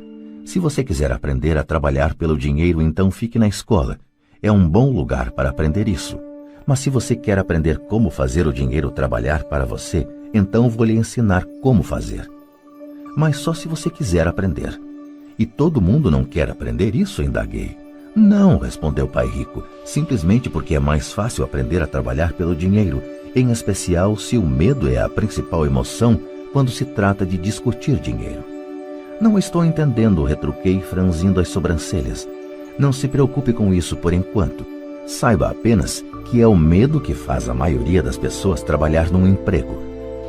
Se você quiser aprender a trabalhar pelo dinheiro, então fique na escola. É um bom lugar para aprender isso. Mas se você quer aprender como fazer o dinheiro trabalhar para você, então vou lhe ensinar como fazer. Mas só se você quiser aprender. E todo mundo não quer aprender isso? Indaguei. Não, respondeu Pai Rico, simplesmente porque é mais fácil aprender a trabalhar pelo dinheiro, em especial se o medo é a principal emoção quando se trata de discutir dinheiro. Não estou entendendo, retruquei, franzindo as sobrancelhas. Não se preocupe com isso por enquanto. Saiba apenas que é o medo que faz a maioria das pessoas trabalhar num emprego.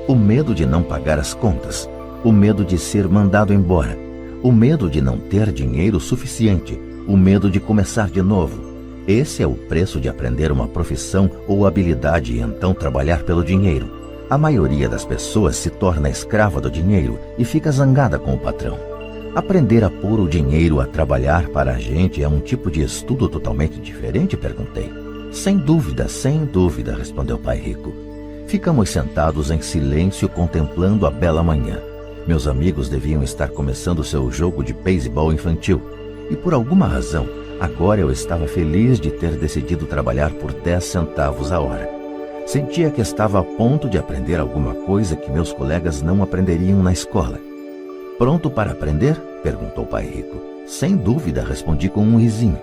O medo de não pagar as contas, o medo de ser mandado embora, o medo de não ter dinheiro suficiente, o medo de começar de novo. Esse é o preço de aprender uma profissão ou habilidade e então trabalhar pelo dinheiro. A maioria das pessoas se torna escrava do dinheiro e fica zangada com o patrão. Aprender a pôr o dinheiro a trabalhar para a gente é um tipo de estudo totalmente diferente? Perguntei. Sem dúvida, respondeu Pai Rico. Ficamos sentados em silêncio contemplando a bela manhã. Meus amigos deviam estar começando seu jogo de beisebol infantil. E por alguma razão, Agora eu estava feliz de ter decidido trabalhar por 10 centavos a hora. Sentia que estava a ponto de aprender alguma coisa que meus colegas não aprenderiam na escola. Pronto para aprender? Perguntou o pai rico. Sem dúvida, respondi com um risinho.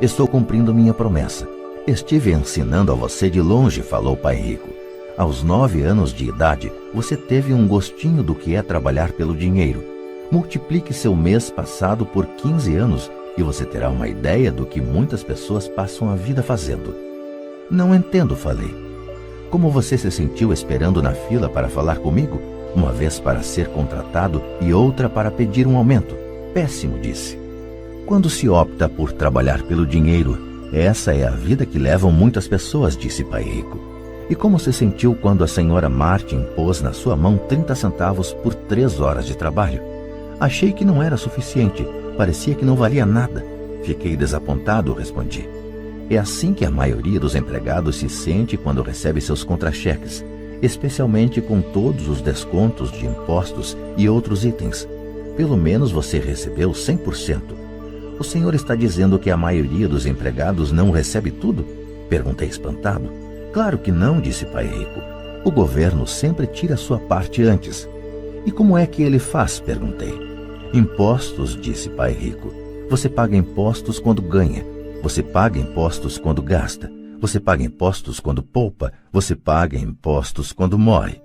Estou cumprindo minha promessa. Estive ensinando a você de longe, falou o pai rico. Aos 9 anos de idade, você teve um gostinho do que é trabalhar pelo dinheiro. Multiplique seu mês passado por 15 anos e você terá uma ideia do que muitas pessoas passam a vida fazendo. Não entendo, falei. Como você se sentiu esperando na fila para falar comigo? Uma vez para ser contratado e outra para pedir um aumento. Péssimo, disse. Quando se opta por trabalhar pelo dinheiro, essa é a vida que levam muitas pessoas, disse pai rico. E como se sentiu quando a senhora Martin pôs na sua mão 30 centavos por 3 horas de trabalho? Achei que não era suficiente, parecia que não valia nada. Fiquei desapontado, respondi. É assim que a maioria dos empregados se sente quando recebe seus contra-cheques, especialmente com todos os descontos de impostos e outros itens. Pelo menos você recebeu 100%. O senhor está dizendo que a maioria dos empregados não recebe tudo? Perguntei espantado. Claro que não, disse pai rico. O governo sempre tira sua parte antes. E como é que ele faz? Perguntei. Impostos, disse pai rico. Você paga impostos quando ganha. Você paga impostos quando gasta. Você paga impostos quando poupa. Você paga impostos quando morre.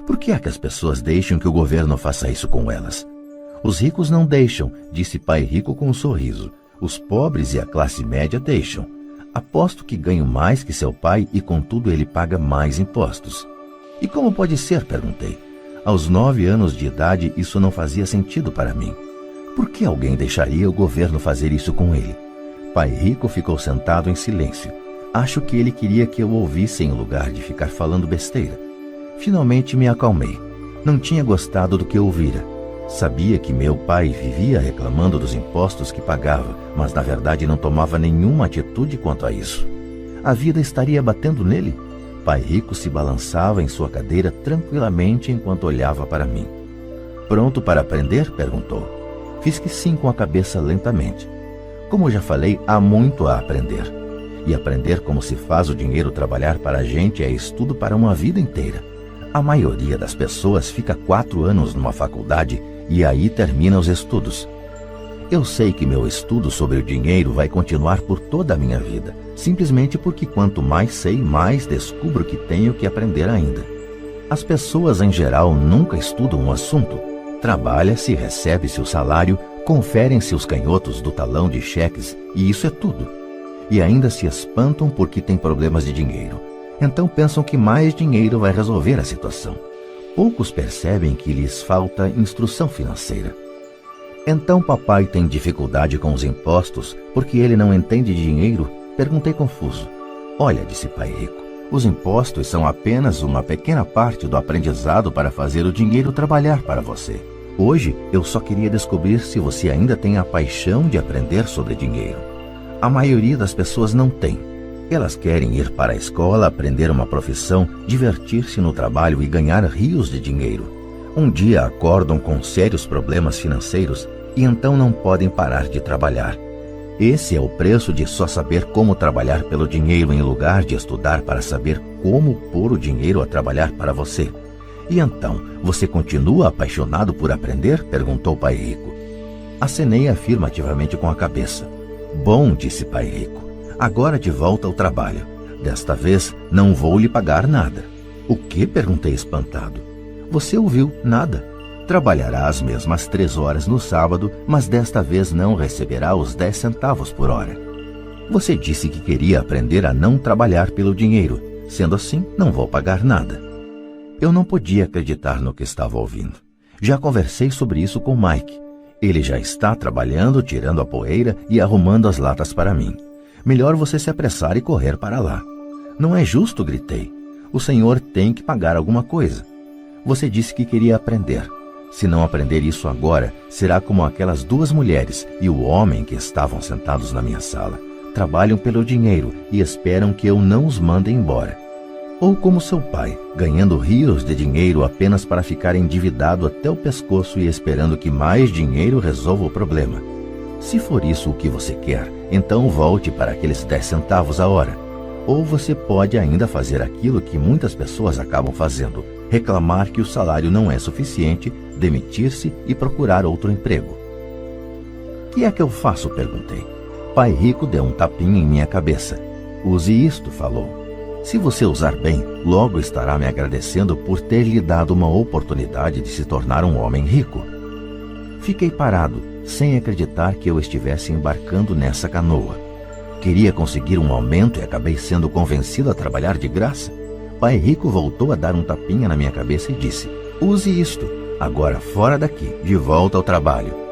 Por que é que as pessoas deixam que o governo faça isso com elas? Os ricos não deixam, disse pai rico com um sorriso. Os pobres e a classe média deixam. Aposto que ganho mais que seu pai e contudo ele paga mais impostos. E como pode ser? Perguntei. Aos 9 anos de idade isso não fazia sentido para mim. Por que alguém deixaria o governo fazer isso com ele? Pai rico ficou sentado em silêncio. Acho que ele queria que eu ouvisse em lugar de ficar falando besteira. Finalmente me acalmei. Não tinha gostado do que ouvira. Sabia que meu pai vivia reclamando dos impostos que pagava, mas na verdade não tomava nenhuma atitude quanto a isso. A vida estaria batendo nele? Pai rico se balançava em sua cadeira tranquilamente enquanto olhava para mim. Pronto para aprender? Perguntou. Fiz que sim com a cabeça lentamente. Como já falei, há muito a aprender. E aprender como se faz o dinheiro trabalhar para a gente é estudo para uma vida inteira. A maioria das pessoas fica 4 anos numa faculdade e aí termina os estudos. Eu sei que meu estudo sobre o dinheiro vai continuar por toda a minha vida, simplesmente porque quanto mais sei, mais descubro que tenho que aprender ainda. As pessoas em geral nunca estudam um assunto. Trabalha-se, recebe-se o salário, conferem-se os canhotos do talão de cheques e isso é tudo. E ainda se espantam porque têm problemas de dinheiro. Então pensam que mais dinheiro vai resolver a situação. Poucos percebem que lhes falta instrução financeira. Então papai tem dificuldade com os impostos porque ele não entende de dinheiro? Perguntei confuso. Olha, disse pai rico, os impostos são apenas uma pequena parte do aprendizado para fazer o dinheiro trabalhar para você. Hoje eu só queria descobrir se você ainda tem a paixão de aprender sobre dinheiro. A maioria das pessoas não tem. Elas querem ir para a escola, aprender uma profissão, divertir-se no trabalho e ganhar rios de dinheiro. Um dia acordam com sérios problemas financeiros e então não podem parar de trabalhar. Esse é o preço de só saber como trabalhar pelo dinheiro em lugar de estudar para saber como pôr o dinheiro a trabalhar para você. E então, você continua apaixonado por aprender? Perguntou pai rico. Acenei afirmativamente com a cabeça. Bom, disse pai rico. Agora de volta ao trabalho. Desta vez não vou lhe pagar nada. O que? Perguntei espantado. Você ouviu, nada. Trabalhará as mesmas 3 horas no sábado, mas desta vez não receberá os 10 centavos por hora. Você disse que queria aprender a não trabalhar pelo dinheiro. Sendo assim, não vou pagar nada. Eu não podia acreditar no que estava ouvindo. Já conversei sobre isso com Mike. Ele já está trabalhando, tirando a poeira e arrumando as latas para mim. Melhor você se apressar e correr para lá. Não é justo, gritei. O senhor tem que pagar alguma coisa. Você disse que queria aprender. Se não aprender isso agora, será como aquelas 2 mulheres e o homem que estavam sentados na minha sala. Trabalham pelo dinheiro e esperam que eu não os mande embora. Ou como seu pai, ganhando rios de dinheiro apenas para ficar endividado até o pescoço e esperando que mais dinheiro resolva o problema. Se for isso o que você quer, então volte para aqueles 10 centavos a hora. Ou você pode ainda fazer aquilo que muitas pessoas acabam fazendo: reclamar que o salário não é suficiente, demitir-se e procurar outro emprego. O que é que eu faço? Perguntei. Pai Rico deu um tapinha em minha cabeça. Use isto, falou. Se você usar bem, logo estará me agradecendo por ter lhe dado uma oportunidade de se tornar um homem rico. Fiquei parado, sem acreditar que eu estivesse embarcando nessa canoa. Queria conseguir um aumento e acabei sendo convencido a trabalhar de graça. Pai Rico voltou a dar um tapinha na minha cabeça e disse: use isto. Agora fora daqui, de volta ao trabalho.